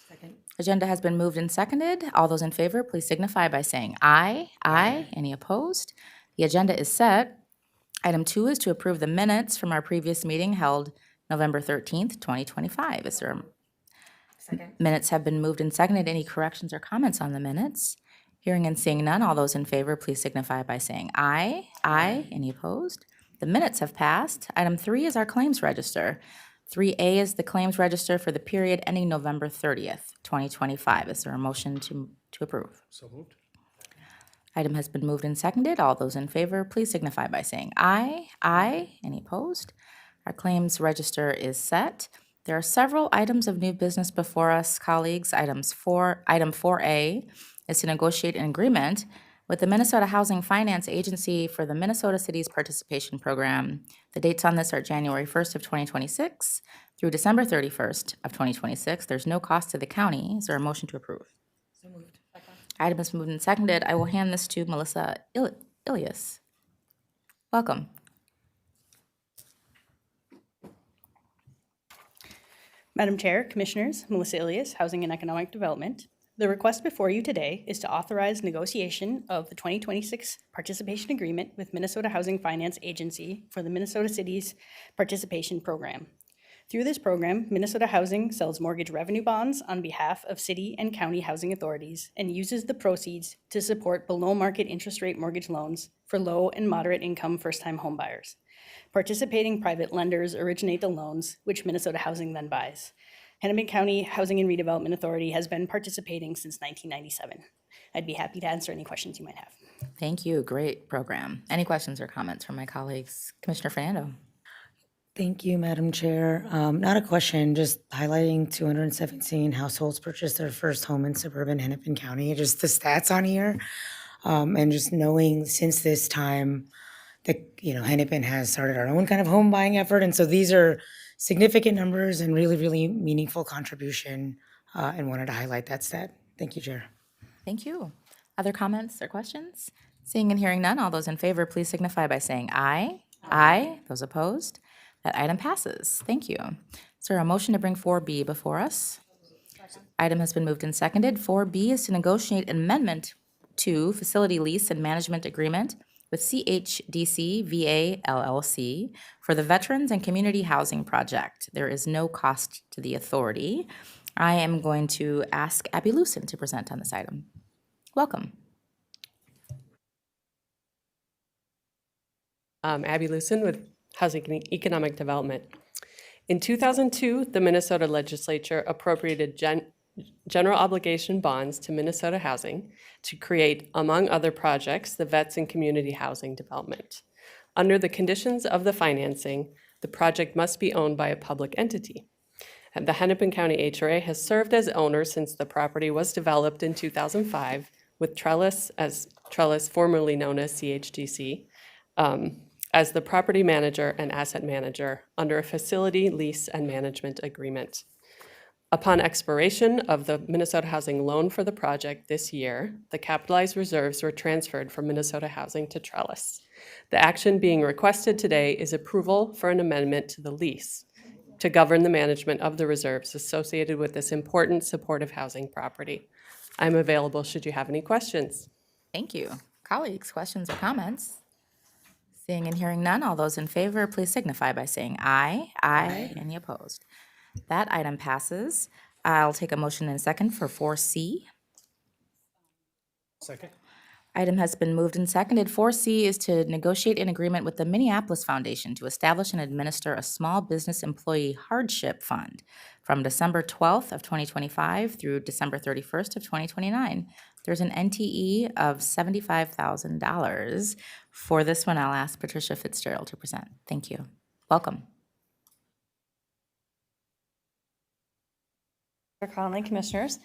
Second. Agenda has been moved and seconded. All those in favor, please signify by saying aye. Aye. Any opposed? The agenda is set. Item 2 is to approve the minutes from our previous meeting held November 13th, 2025. Is there a Second. Minutes have been moved and seconded. Any corrections or comments on the minutes? Hearing and seeing none, all those in favor, please signify by saying aye. Aye. Any opposed? The minutes have passed. Item 3 is our claims register. 3A is the claims register for the period ending November 30th, 2025. Is there a motion to approve? So moved. Item has been moved and seconded. All those in favor, please signify by saying aye. Aye. Any opposed? Our claims register is set. There are several items of new business before us, colleagues. Item 4A is to negotiate an agreement with the Minnesota Housing Finance Agency for the Minnesota Cities Participation Program. The dates on this are January 1st of 2026 through December 31st of 2026. There's no cost to the county. Is there a motion to approve? So moved. Item is moved and seconded. I will hand this to Melissa Ilias. Welcome. Madam Chair, Commissioners, Melissa Ilias, Housing and Economic Development. The request before you today is to authorize negotiation of the 2026 participation agreement with Minnesota Housing Finance Agency for the Minnesota Cities Participation Program. Through this program, Minnesota Housing sells mortgage revenue bonds on behalf of city and county housing authorities and uses the proceeds to support below-market interest rate mortgage loans for low and moderate income first-time homebuyers. Participating private lenders originate the loans, which Minnesota Housing then buys. Hennepin County Housing and Redevelopment Authority has been participating since 1997. I'd be happy to answer any questions you might have. Thank you. Great program. Any questions or comments from my colleagues? Commissioner Fernando. Thank you, Madam Chair. Not a question, just highlighting 217 households purchased their first home in suburban Hennepin County, just the stats on here. And just knowing since this time that, Hennepin has started our own kind of home buying effort. And so these are significant numbers and really, really meaningful contribution, and wanted to highlight that stat. Thank you, Chair. Thank you. Other comments or questions? Seeing and hearing none, all those in favor, please signify by saying aye. Aye. Those opposed? That item passes. Thank you. Is there a motion to bring 4B before us? Item has been moved and seconded. 4B is to negotiate an amendment to facility lease and management agreement with CHDC VA LLC for the Veterans and Community Housing Project. There is no cost to the authority. I am going to ask Abby Lucen to present on this item. Welcome. Abby Lucen with Housing and Economic Development. In 2002, the Minnesota legislature appropriated general obligation bonds to Minnesota Housing to create, among other projects, the Vets and Community Housing Development. Under the conditions of the financing, the project must be owned by a public entity. And the Hennepin County HRA has served as owner since the property was developed in 2005, with Trellis, formerly known as CHDC, as the property manager and asset manager under a facility lease and management agreement. Upon expiration of the Minnesota Housing loan for the project this year, the capitalized reserves were transferred from Minnesota Housing to Trellis. The action being requested today is approval for an amendment to the lease to govern the management of the reserves associated with this important supportive housing property. I'm available should you have any questions. Thank you. Colleagues, questions or comments? Seeing and hearing none, all those in favor, please signify by saying aye. Aye. Any opposed? That item passes. I'll take a motion in a second for 4C. Second. Item has been moved and seconded. 4C is to negotiate an agreement with the Minneapolis Foundation to establish and administer a small business employee hardship fund from December 12th of 2025 through December 31st of 2029. There's an NTE of $75,000. For this one, I'll ask Patricia Fitzgerald to present. Thank you. Welcome. Conley, Commissioners.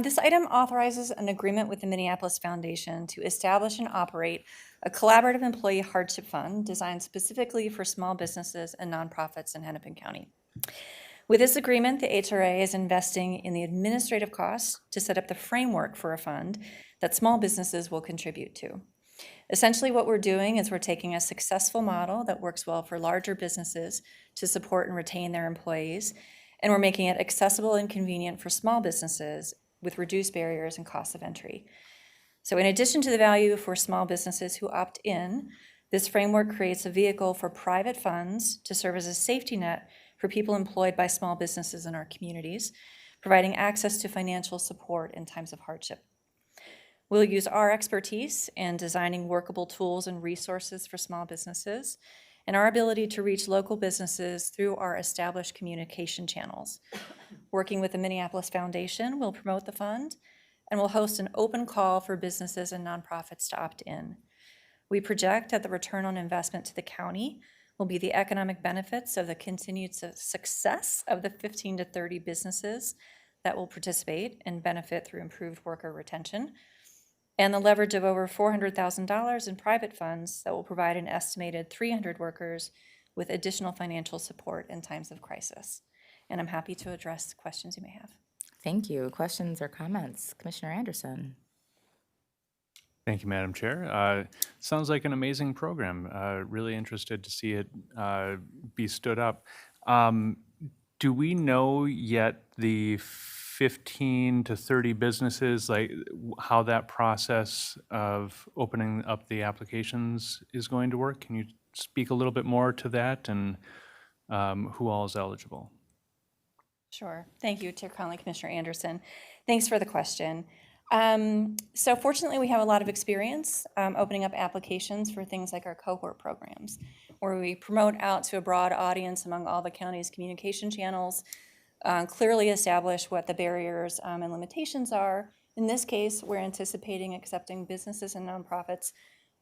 This item authorizes an agreement with the Minneapolis Foundation to establish and operate a collaborative employee hardship fund designed specifically for small businesses and nonprofits in Hennepin County. With this agreement, the HRA is investing in the administrative costs to set up the framework for a fund that small businesses will contribute to. Essentially, what we're doing is we're taking a successful model that works well for larger businesses to support and retain their employees, and we're making it accessible and convenient for small businesses with reduced barriers and costs of entry. So in addition to the value for small businesses who opt in, this framework creates a vehicle for private funds to serve as a safety net for people employed by small businesses in our communities, providing access to financial support in times of hardship. We'll use our expertise in designing workable tools and resources for small businesses, and our ability to reach local businesses through our established communication channels. Working with the Minneapolis Foundation, we'll promote the fund, and we'll host an open call for businesses and nonprofits to opt in. We project that the return on investment to the county will be the economic benefits of the continued success of the 15 to 30 businesses that will participate and benefit through improved worker retention, and the leverage of over $400,000 in private funds that will provide an estimated 300 workers with additional financial support in times of crisis. And I'm happy to address questions you may have. Thank you. Questions or comments? Commissioner Anderson. Thank you, Madam Chair. Sounds like an amazing program. Really interested to see it be stood up. Do we know yet the 15 to 30 businesses, like how that process of opening up the applications is going to work? Can you speak a little bit more to that and who all is eligible? Sure. Thank you, Chair Conley, Commissioner Anderson. Thanks for the question. So fortunately, we have a lot of experience opening up applications for things like our cohort programs, where we promote out to a broad audience among all the county's communication channels, clearly establish what the barriers and limitations are. In this case, we're anticipating accepting businesses and nonprofits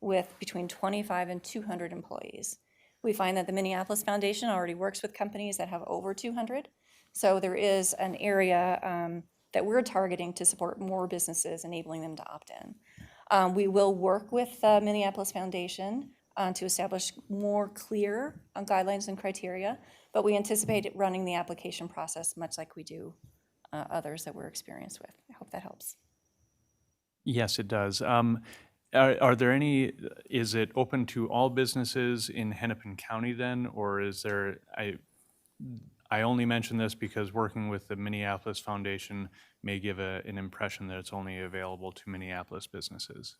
with between 25 and 200 employees. We find that the Minneapolis Foundation already works with companies that have over 200, so there is an area that we're targeting to support more businesses, enabling them to opt in. We will work with the Minneapolis Foundation to establish more clear guidelines and criteria, but we anticipate running the application process much like we do others that we're experienced with. I hope that helps. Yes, it does. Are there any, is it open to all businesses in Hennepin County then, or is there, I only mention this because working with the Minneapolis Foundation may give an impression that it's only available to Minneapolis businesses.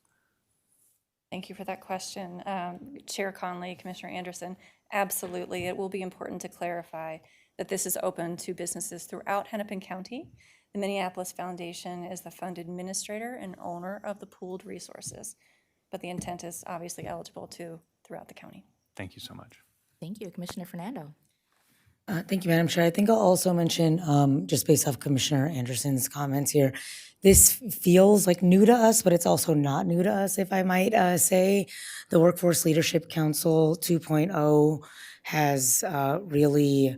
Thank you for that question. Chair Conley, Commissioner Anderson, absolutely. It will be important to clarify that this is open to businesses throughout Hennepin County. The Minneapolis Foundation is the fund administrator and owner of the pooled resources, but the intent is obviously eligible to throughout the county. Thank you so much. Thank you. Commissioner Fernando. Thank you, Madam Chair. I think I'll also mention, just based off Commissioner Anderson's comments here, this feels like new to us, but it's also not new to us, if I might say. The Workforce Leadership Council 2.0 has really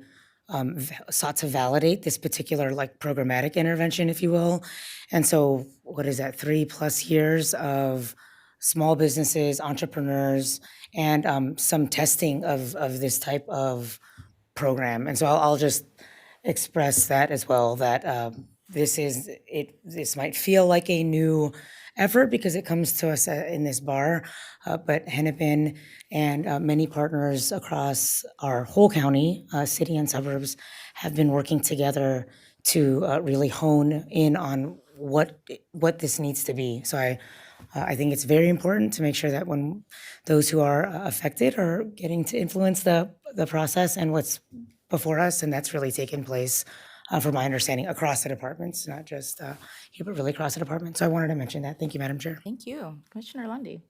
sought to validate this particular like programmatic intervention, if you will. And so what is that, 3+ years of small businesses, entrepreneurs, and some testing of this type of program. And so I'll just express that as well, that this might feel like a new effort because it comes to us in this bar, but Hennepin and many partners across our whole county, city and suburbs, have been working together to really hone in on what this needs to be. So I think it's very important to make sure that when those who are affected are getting to influence the process and what's before us, and that's really taken place, from my understanding, across the departments, not just here, but really across the department. So I wanted to mention that. Thank you, Madam Chair. Thank you. Commissioner Lundy.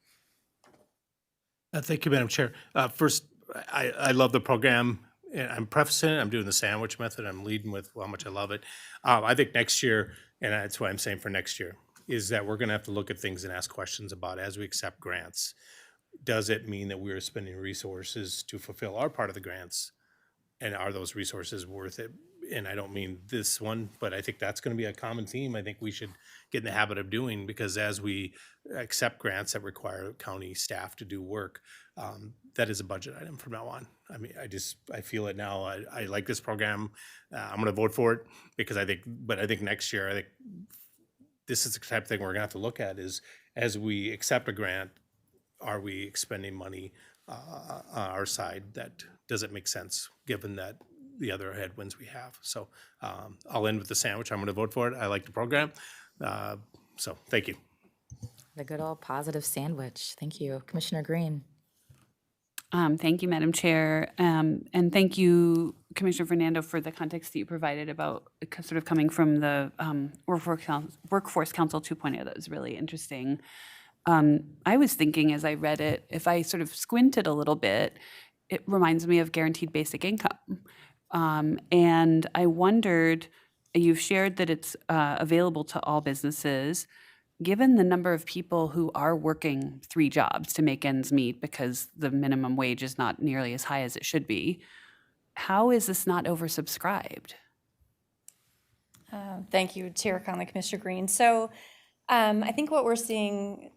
Thank you, Madam Chair. First, I love the program. And I'm prefacing it, I'm doing the sandwich method. I'm leading with how much I love it. I think next year, and that's what I'm saying for next year, is that we're going to have to look at things and ask questions about as we accept grants. Does it mean that we're spending resources to fulfill our part of the grants? And are those resources worth it? And I don't mean this one, but I think that's going to be a common theme I think we should get in the habit of doing, because as we accept grants that require county staff to do work, that is a budget item from now on. I mean, I feel it now. I like this program. I'm going to vote for it because I think next year, I think this is the type of thing we're going to have to look at is as we accept a grant, are we expending money on our side that doesn't make sense given that the other headwinds we have. So I'll end with the sandwich. I'm going to vote for it. I like the program. So thank you. The good old positive sandwich. Thank you. Commissioner Green. Thank you, Madam Chair. And thank you, Commissioner Fernando, for the context that you provided about sort of coming from the Workforce Council 2.0. That was really interesting. I was thinking as I read it, if I sort of squinted a little bit, it reminds me of guaranteed basic income. And I wondered, you've shared that it's available to all businesses. Given the number of people who are working 3 jobs to make ends meet because the minimum wage is not nearly as high as it should be, how is this not oversubscribed? Thank you, Chair Conley, Commissioner Green. So I think what we're seeing,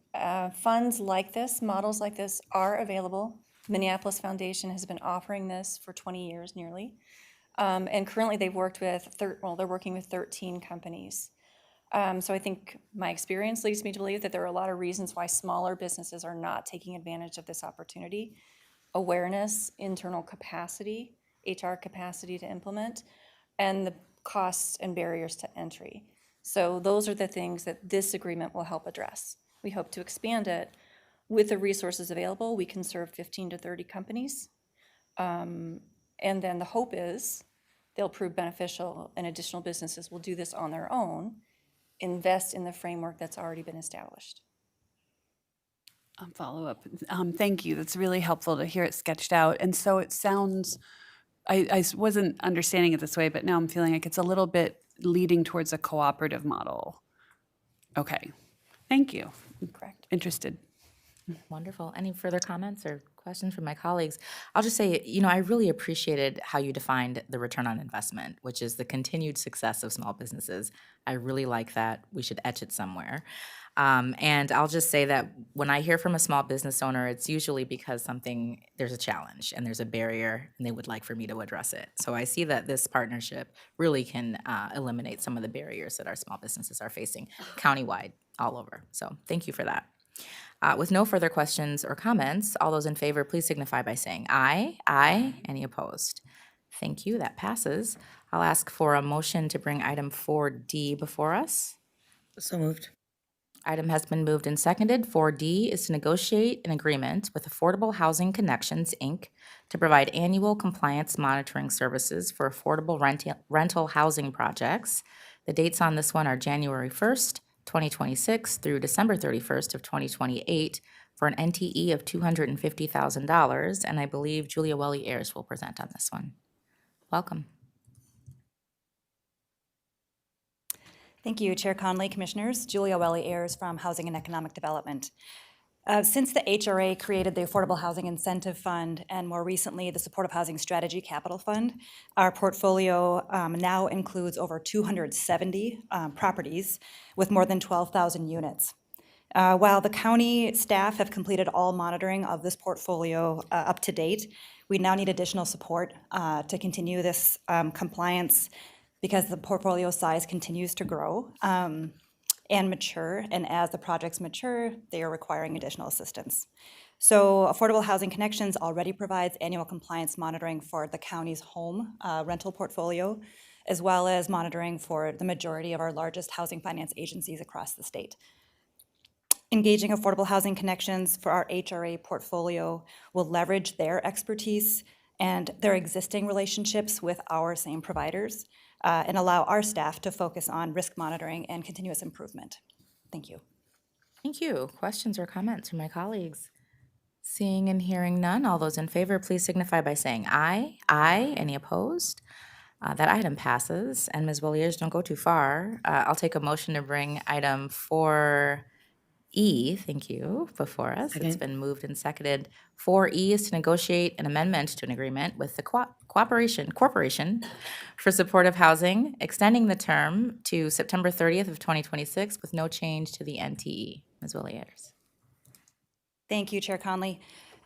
funds like this, models like this are available. Minneapolis Foundation has been offering this for 20 years nearly. And currently they've worked with, they're working with 13 companies. So I think my experience leads me to believe that there are a lot of reasons why smaller businesses are not taking advantage of this opportunity. Awareness, internal capacity, HR capacity to implement, and the costs and barriers to entry. So those are the things that this agreement will help address. We hope to expand it. With the resources available, we can serve 15 to 30 companies. And then the hope is they'll prove beneficial and additional businesses will do this on their own, invest in the framework that's already been established. Follow up. Thank you. That's really helpful to hear it sketched out. And so it sounds, I wasn't understanding it this way, but now I'm feeling like it's a little bit leading towards a cooperative model. Okay. Thank you. Correct. Interested. Wonderful. Any further comments or questions from my colleagues? I'll just say, I really appreciated how you defined the return on investment, which is the continued success of small businesses. I really like that. We should etch it somewhere. And I'll just say that when I hear from a small business owner, it's usually because there's a challenge and there's a barrier and they would like for me to address it. So I see that this partnership really can eliminate some of the barriers that our small businesses are facing countywide, all over. So thank you for that. With no further questions or comments, all those in favor, please signify by saying aye. Aye. Any opposed? Thank you. That passes. I'll ask for a motion to bring item 4D before us. So moved. Item has been moved and seconded. 4D is to negotiate an agreement with Affordable Housing Connections, Inc. to provide annual compliance monitoring services for affordable rental housing projects. The dates on this one are January 1st, 2026 through December 31st of 2028 for an NTE of $250,000, and I believe Julia Welly-Ayers will present on this one. Welcome. Thank you, Chair Conley, Commissioners. Julia Welly Ayers from Housing and Economic Development. Since the HRA created the Affordable Housing Incentive Fund and more recently the Supportive Housing Strategy Capital Fund, our portfolio now includes over 270 properties with more than 12,000 units. While the county staff have completed all monitoring of this portfolio up to date, we now need additional support to continue this compliance because the portfolio size continues to grow and mature, and as the projects mature, they are requiring additional assistance. So Affordable Housing Connections already provides annual compliance monitoring for the county's home rental portfolio, as well as monitoring for the majority of our largest housing finance agencies across the state. Engaging Affordable Housing Connections for our HRA portfolio will leverage their expertise and their existing relationships with our same providers and allow our staff to focus on risk monitoring and continuous improvement. Thank you. Thank you. Questions or comments from my colleagues? Seeing and hearing none, all those in favor, please signify by saying aye. Aye. Any opposed? That item passes. And Ms. Williers, don't go too far. I'll take a motion to bring item 4E, thank you, before us. It's been moved and seconded. 4E is to negotiate an amendment to an agreement with the Corporation for Supportive Housing, extending the term to September 30th of 2026 with no change to the NTE. Ms. Williers. Thank you, Chair Conley.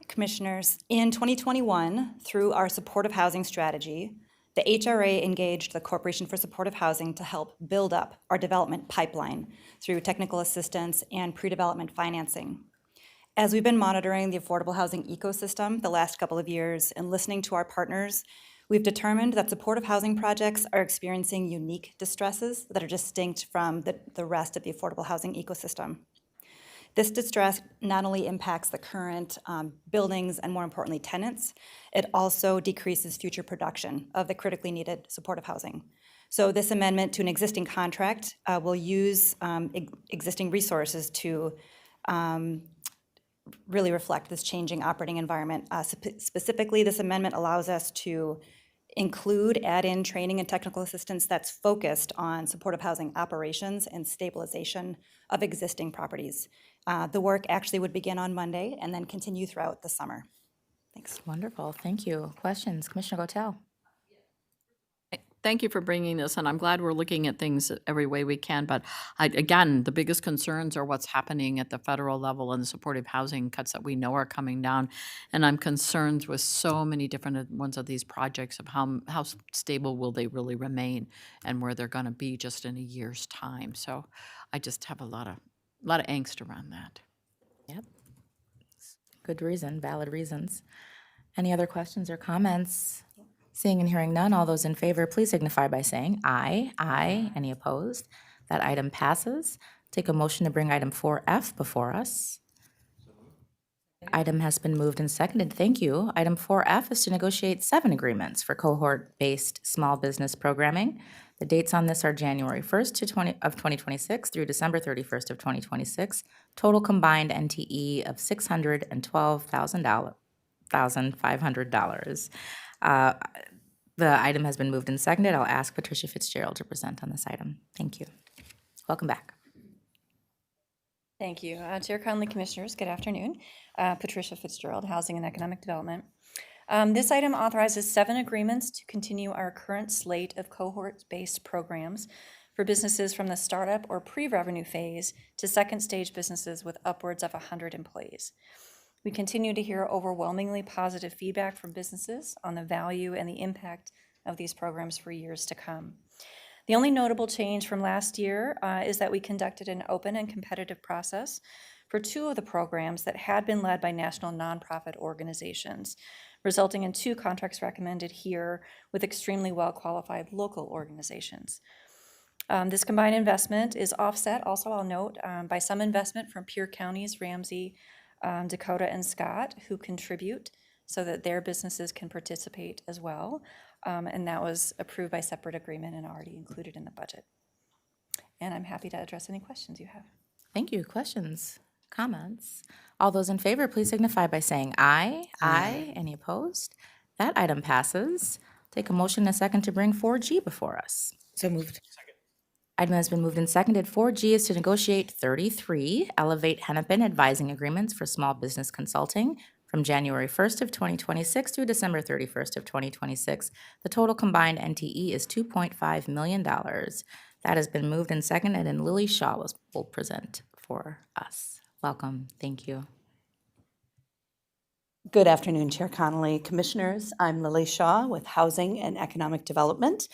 Commissioners, in 2021, through our supportive housing strategy, the HRA engaged the Corporation for Supportive Housing to help build up our development pipeline through technical assistance and pre-development financing. As we've been monitoring the affordable housing ecosystem the last couple of years and listening to our partners, we've determined that supportive housing projects are experiencing unique distresses that are distinct from the rest of the affordable housing ecosystem. This distress not only impacts the current buildings and, more importantly, tenants, it also decreases future production of the critically needed supportive housing. So this amendment to an existing contract will use existing resources to really reflect this changing operating environment. Specifically, this amendment allows us to add in training and technical assistance that's focused on supportive housing operations and stabilization of existing properties. The work actually would begin on Monday and then continue throughout the summer. Thanks. Wonderful, thank you. Questions? Commissioner Gotel. Thank you for bringing this, and I'm glad we're looking at things every way we can. But again, the biggest concerns are what's happening at the federal level and the supportive housing cuts that we know are coming down. And I'm concerned with so many different ones of these projects of how stable will they really remain and where they're going to be just in a year's time. So I just have a lot of angst around that. Yep. Good reason, valid reasons. Any other questions or comments? Seeing and hearing none, all those in favor, please signify by saying aye. Aye. Any opposed? That item passes. Take a motion to bring item 4F before us. Item has been moved and seconded. Thank you. Item 4F is to negotiate 7 agreements for cohort-based small business programming. The dates on this are January 1st of 2026 through December 31st of 2026. Total combined NTE of $612,500. The item has been moved and seconded. I'll ask Patricia Fitzgerald to present on this item. Thank you. Welcome back. Thank you. Chair Conley, Commissioners, good afternoon. Patricia Fitzgerald, Housing and Economic Development. This item authorizes 7 agreements to continue our current slate of cohort-based programs for businesses from the startup or pre-revenue phase to second stage businesses with upwards of 100 employees. We continue to hear overwhelmingly positive feedback from businesses on the value and the impact of these programs for years to come. The only notable change from last year is that we conducted an open and competitive process for 2 of the programs that had been led by national nonprofit organizations, resulting in 2 contracts recommended here with extremely well-qualified local organizations. This combined investment is offset, also I'll note, by some investment from peer counties, Ramsey, Dakota, and Scott, who contribute so that their businesses can participate as well. And that was approved by separate agreement and already included in the budget. And I'm happy to address any questions you have. Thank you. Questions, comments? All those in favor, please signify by saying aye. Aye. Any opposed? That item passes. Take a motion and a second to bring 4G before us. So moved. Item has been moved and seconded. 4G is to negotiate 33 Elevate Hennepin advising agreements for small business consulting from January 1st of 2026 through December 31st of 2026. The total combined NTE is $2.5 million. That has been moved and seconded, and Lily Shaw will present for us. Welcome. Thank you. Good afternoon, Chair Connolly, Commissioners. I'm Lily Shaw with Housing and Economic Development.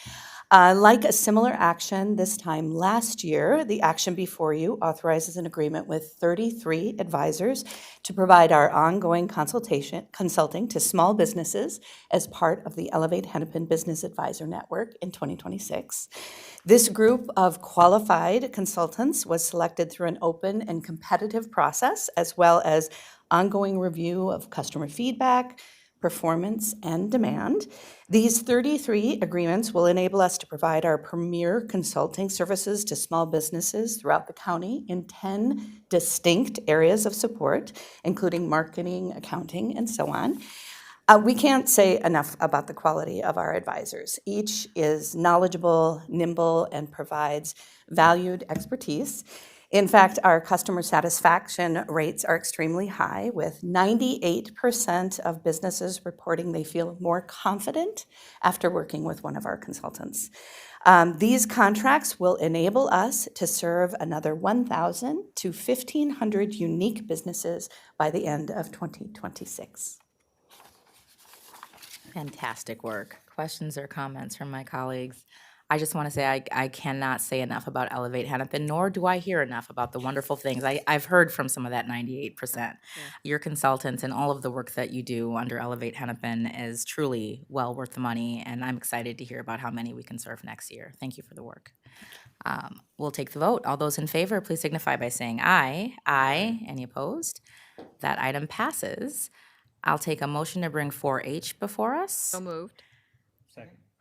Like a similar action this time last year, the action before you authorizes an agreement with 33 advisors to provide our ongoing consulting to small businesses as part of the Elevate Hennepin Business Advisor Network in 2026. This group of qualified consultants was selected through an open and competitive process, as well as ongoing review of customer feedback, performance, and demand. These 33 agreements will enable us to provide our premier consulting services to small businesses throughout the county in 10 distinct areas of support, including marketing, accounting, and so on. We can't say enough about the quality of our advisors. Each is knowledgeable, nimble, and provides valued expertise. In fact, our customer satisfaction rates are extremely high, with 98% of businesses reporting they feel more confident after working with one of our consultants. These contracts will enable us to serve another 1,000 to 1,500 unique businesses by the end of 2026. Fantastic work. Questions or comments from my colleagues? I just want to say I cannot say enough about Elevate Hennepin, nor do I hear enough about the wonderful things. I've heard from some of that 98%. Your consultants and all of the work that you do under Elevate Hennepin is truly well worth the money, and I'm excited to hear about how many we can serve next year. Thank you for the work. We'll take the vote. All those in favor, please signify by saying aye. Aye. Any opposed? That item passes. I'll take a motion to bring 4H before us. So moved.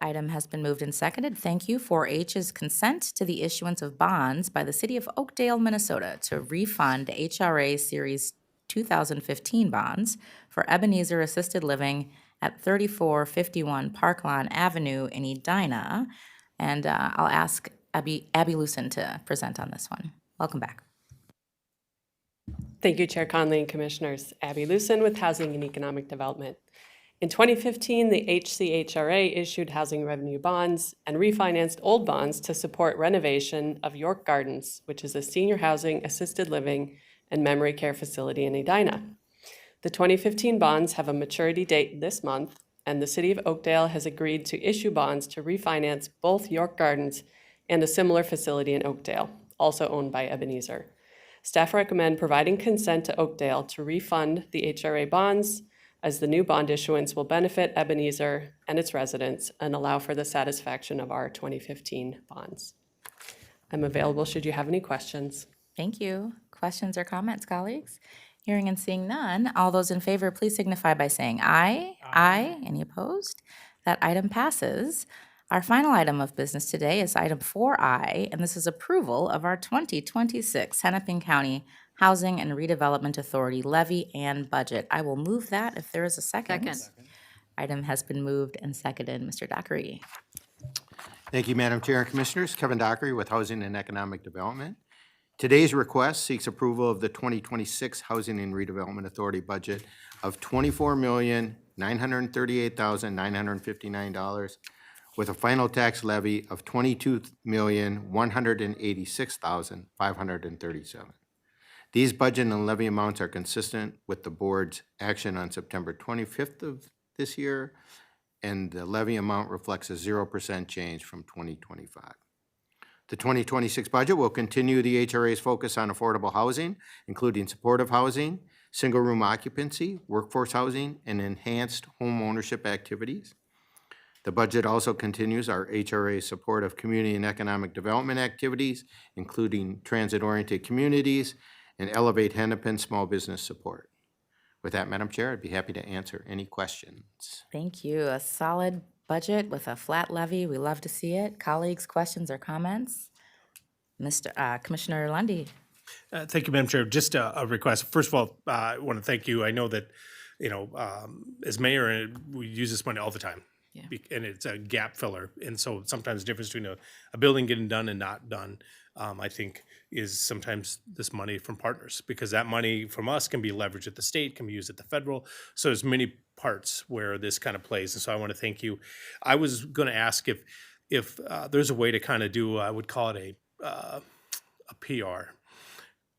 Item has been moved and seconded. Thank you. 4H is consent to the issuance of bonds by the City of Oakdale, Minnesota to refund HRA Series 2015 bonds for Ebenezer Assisted Living at 3451 Parklawn Avenue in Edina. And I'll ask Abby Lucen to present on this one. Welcome back. Thank you, Chair Conley and Commissioners. Abby Lucen with Housing and Economic Development. In 2015, the HCHRA issued housing revenue bonds and refinanced old bonds to support renovation of York Gardens, which is a senior housing, assisted living, and memory care facility in Edina. The 2015 bonds have a maturity date this month, and the City of Oakdale has agreed to issue bonds to refinance both York Gardens and a similar facility in Oakdale, also owned by Ebenezer. Staff recommend providing consent to Oakdale to refund the HRA bonds, as the new bond issuance will benefit Ebenezer and its residents and allow for the satisfaction of our 2015 bonds. I'm available should you have any questions. Thank you. Questions or comments, colleagues? Hearing and seeing none, all those in favor, please signify by saying aye. Aye. Any opposed? That item passes. Our final item of business today is item 4I, and this is approval of our 2026 Hennepin County Housing and Redevelopment Authority levy and budget. I will move that if there is a second. Item has been moved and seconded. Mr. Dockery. Thank you, Madam Chair and Commissioners. Kevin Dockery with Housing and Economic Development. Today's request seeks approval of the 2026 Housing and Redevelopment Authority budget of $24,938,959 with a final tax levy of $22,186,537. These budget and levy amounts are consistent with the board's action on September 25th of this year, and the levy amount reflects a 0% change from 2025. The 2026 budget will continue the HRA's focus on affordable housing, including supportive housing, single-room occupancy, workforce housing, and enhanced home ownership activities. The budget also continues our HRA support of community and economic development activities, including transit-oriented communities and Elevate Hennepin small business support. With that, Madam Chair, I'd be happy to answer any questions. Thank you. A solid budget with a flat levy. We love to see it. Colleagues, questions or comments? Commissioner Lundy. Thank you, Madam Chair. Just a request. First of all, I want to thank you. I know that, as mayor, we use this money all the time. Yeah. And it's a gap filler. And so sometimes the difference between a building getting done and not done, I think, is sometimes this money from partners, because that money from us can be leveraged at the state, can be used at the federal. So there's many parts where this kind of plays. And so I want to thank you. I was going to ask if there's a way to kind of do, I would call it a PR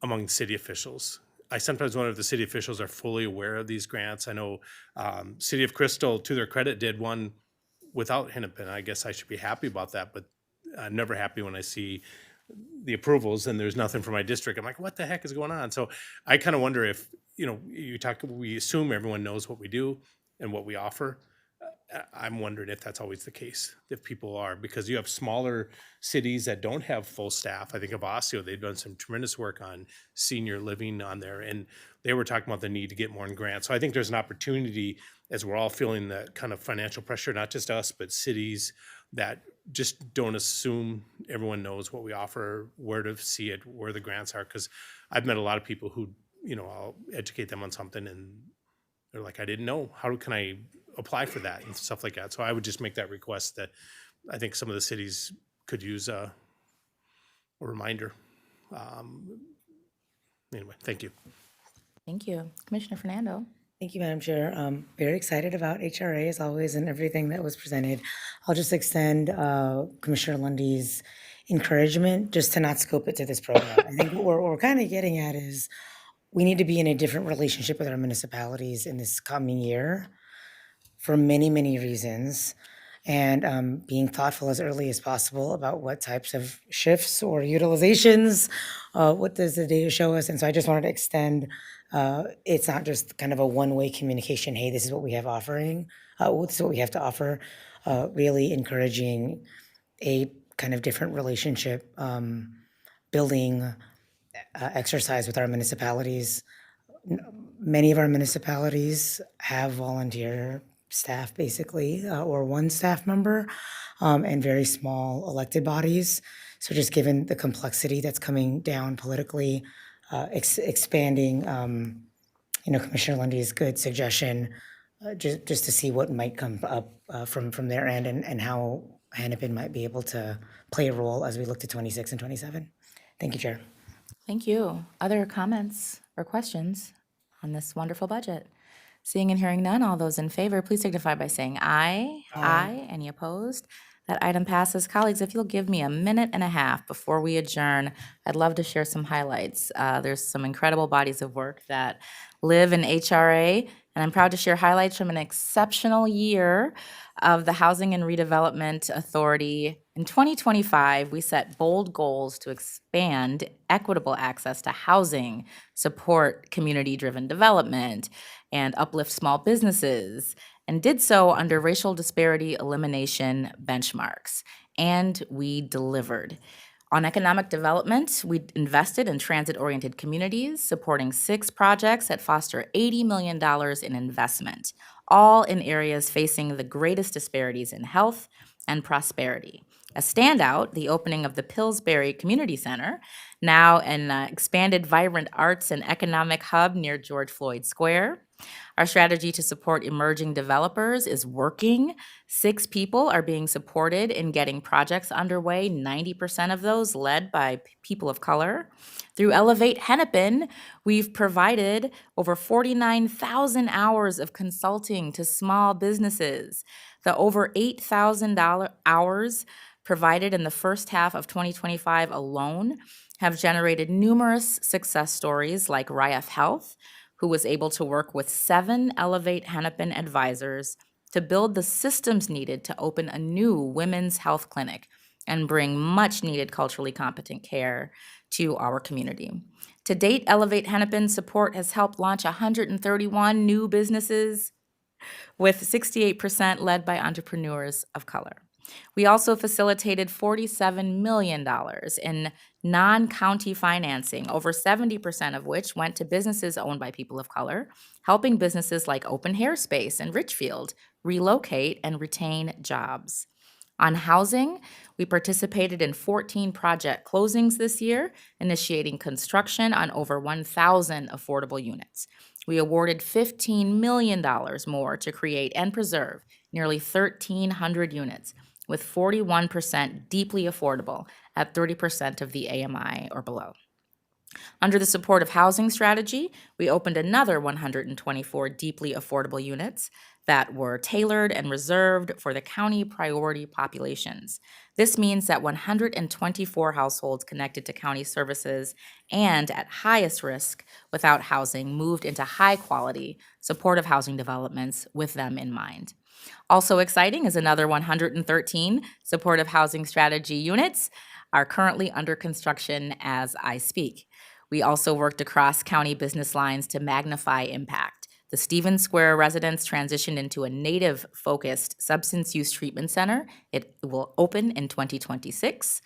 among city officials. I sometimes wonder if the city officials are fully aware of these grants. I know City of Crystal, to their credit, did one without Hennepin. I guess I should be happy about that, but I'm never happy when I see the approvals and there's nothing for my district. I'm like, what the heck is going on? So I kind of wonder if, we assume everyone knows what we do and what we offer. I'm wondering if that's always the case, if people are, because you have smaller cities that don't have full staff. I think of Osseo, they've done some tremendous work on senior living on there, and they were talking about the need to get more in grants. So I think there's an opportunity, as we're all feeling that kind of financial pressure, not just us, but cities that just don't assume everyone knows what we offer, where to see it, where the grants are. Because I've met a lot of people who, I'll educate them on something and they're like, I didn't know. How can I apply for that and stuff like that? So I would just make that request that I think some of the cities could use a reminder. Anyway, thank you. Thank you. Commissioner Fernando. Thank you, Madam Chair. Very excited about HRA as always and everything that was presented. I'll just extend Commissioner Lundy's encouragement just to not scope it to this program. I think what we're kind of getting at is we need to be in a different relationship with our municipalities in this coming year for many, many reasons. And being thoughtful as early as possible about what types of shifts or utilizations, what does the data show us? And so I just wanted to extend, it's not just kind of a one-way communication, hey, this is what we have offering, this is what we have to offer, really encouraging a kind of different relationship, building exercise with our municipalities. Many of our municipalities have volunteer staff basically, or one staff member, and very small elected bodies. So just given the complexity that's coming down politically, expanding, Commissioner Lundy's good suggestion, just to see what might come up from their end and how Hennepin might be able to play a role as we look to 26 and 27. Thank you, Chair. Thank you. Other comments or questions on this wonderful budget? Seeing and hearing none, all those in favor, please signify by saying aye. Aye. Any opposed? That item passes. Colleagues, if you'll give me a minute and a half before we adjourn, I'd love to share some highlights. There's some incredible bodies of work that live in HRA, and I'm proud to share highlights from an exceptional year of the Housing and Redevelopment Authority. In 2025, we set bold goals to expand equitable access to housing, support community-driven development, and uplift small businesses, and did so under racial disparity elimination benchmarks. And we delivered. On economic development, we invested in transit-oriented communities, supporting 6 projects that foster $80 million in investment, all in areas facing the greatest disparities in health and prosperity. A standout, the opening of the Pillsbury Community Center, now an expanded vibrant arts and economic hub near George Floyd Square. Our strategy to support emerging developers is working. 6 people are being supported in getting projects underway, 90% of those led by people of color. Through Elevate Hennepin, we've provided over 49,000 hours of consulting to small businesses. The over 8,000 hours provided in the first half of 2025 alone have generated numerous success stories like Ryef Health, who was able to work with 7 Elevate Hennepin advisors to build the systems needed to open a new women's health clinic and bring much needed culturally competent care to our community. To date, Elevate Hennepin support has helped launch 131 new businesses, with 68% led by entrepreneurs of color. We also facilitated $47 million in non-county financing, over 70% of which went to businesses owned by people of color, helping businesses like Open Hairspace and Richfield relocate and retain jobs. On housing, we participated in 14 project closings this year, initiating construction on over 1,000 affordable units. We awarded $15 million more to create and preserve nearly 1,300 units, with 41% deeply affordable at 30% of the AMI or below. Under the supportive housing strategy, we opened another 124 deeply affordable units that were tailored and reserved for the county priority populations. This means that 124 households connected to county services and at highest risk without housing moved into high-quality supportive housing developments with them in mind. Also exciting is another 113 supportive housing strategy units are currently under construction as I speak. We also worked across county business lines to magnify impact. The Stevens Square residents transitioned into a native-focused substance use treatment center. It will open in 2026.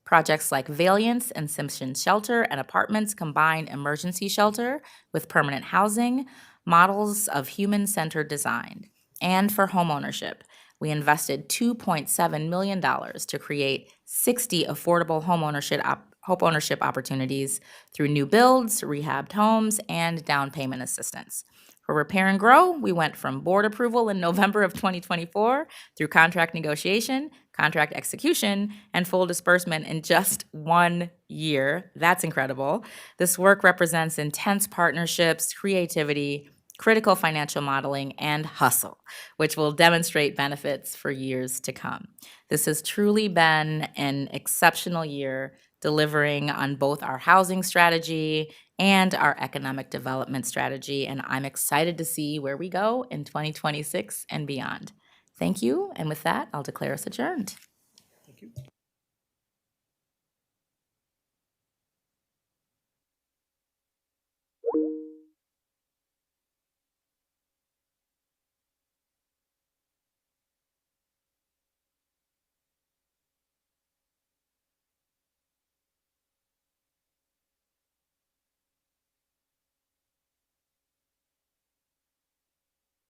Projects like Valiance and Simpson Shelter and Apartments combine emergency shelter with permanent housing, models of human-centered design. And for homeownership, we invested $2.7 million to create 60 affordable homeownership opportunities through new builds, rehabbed homes, and down payment assistance. For Repair and Grow, we went from board approval in November of 2024 through contract negotiation, contract execution, and full disbursement in just 1 year. That's incredible. This work represents intense partnerships, creativity, critical financial modeling, and hustle, which will demonstrate benefits for years to come. This has truly been an exceptional year, delivering on both our housing strategy and our economic development strategy, and I'm excited to see where we go in 2026 and beyond. Thank you, and with that, I'll declare us adjourned.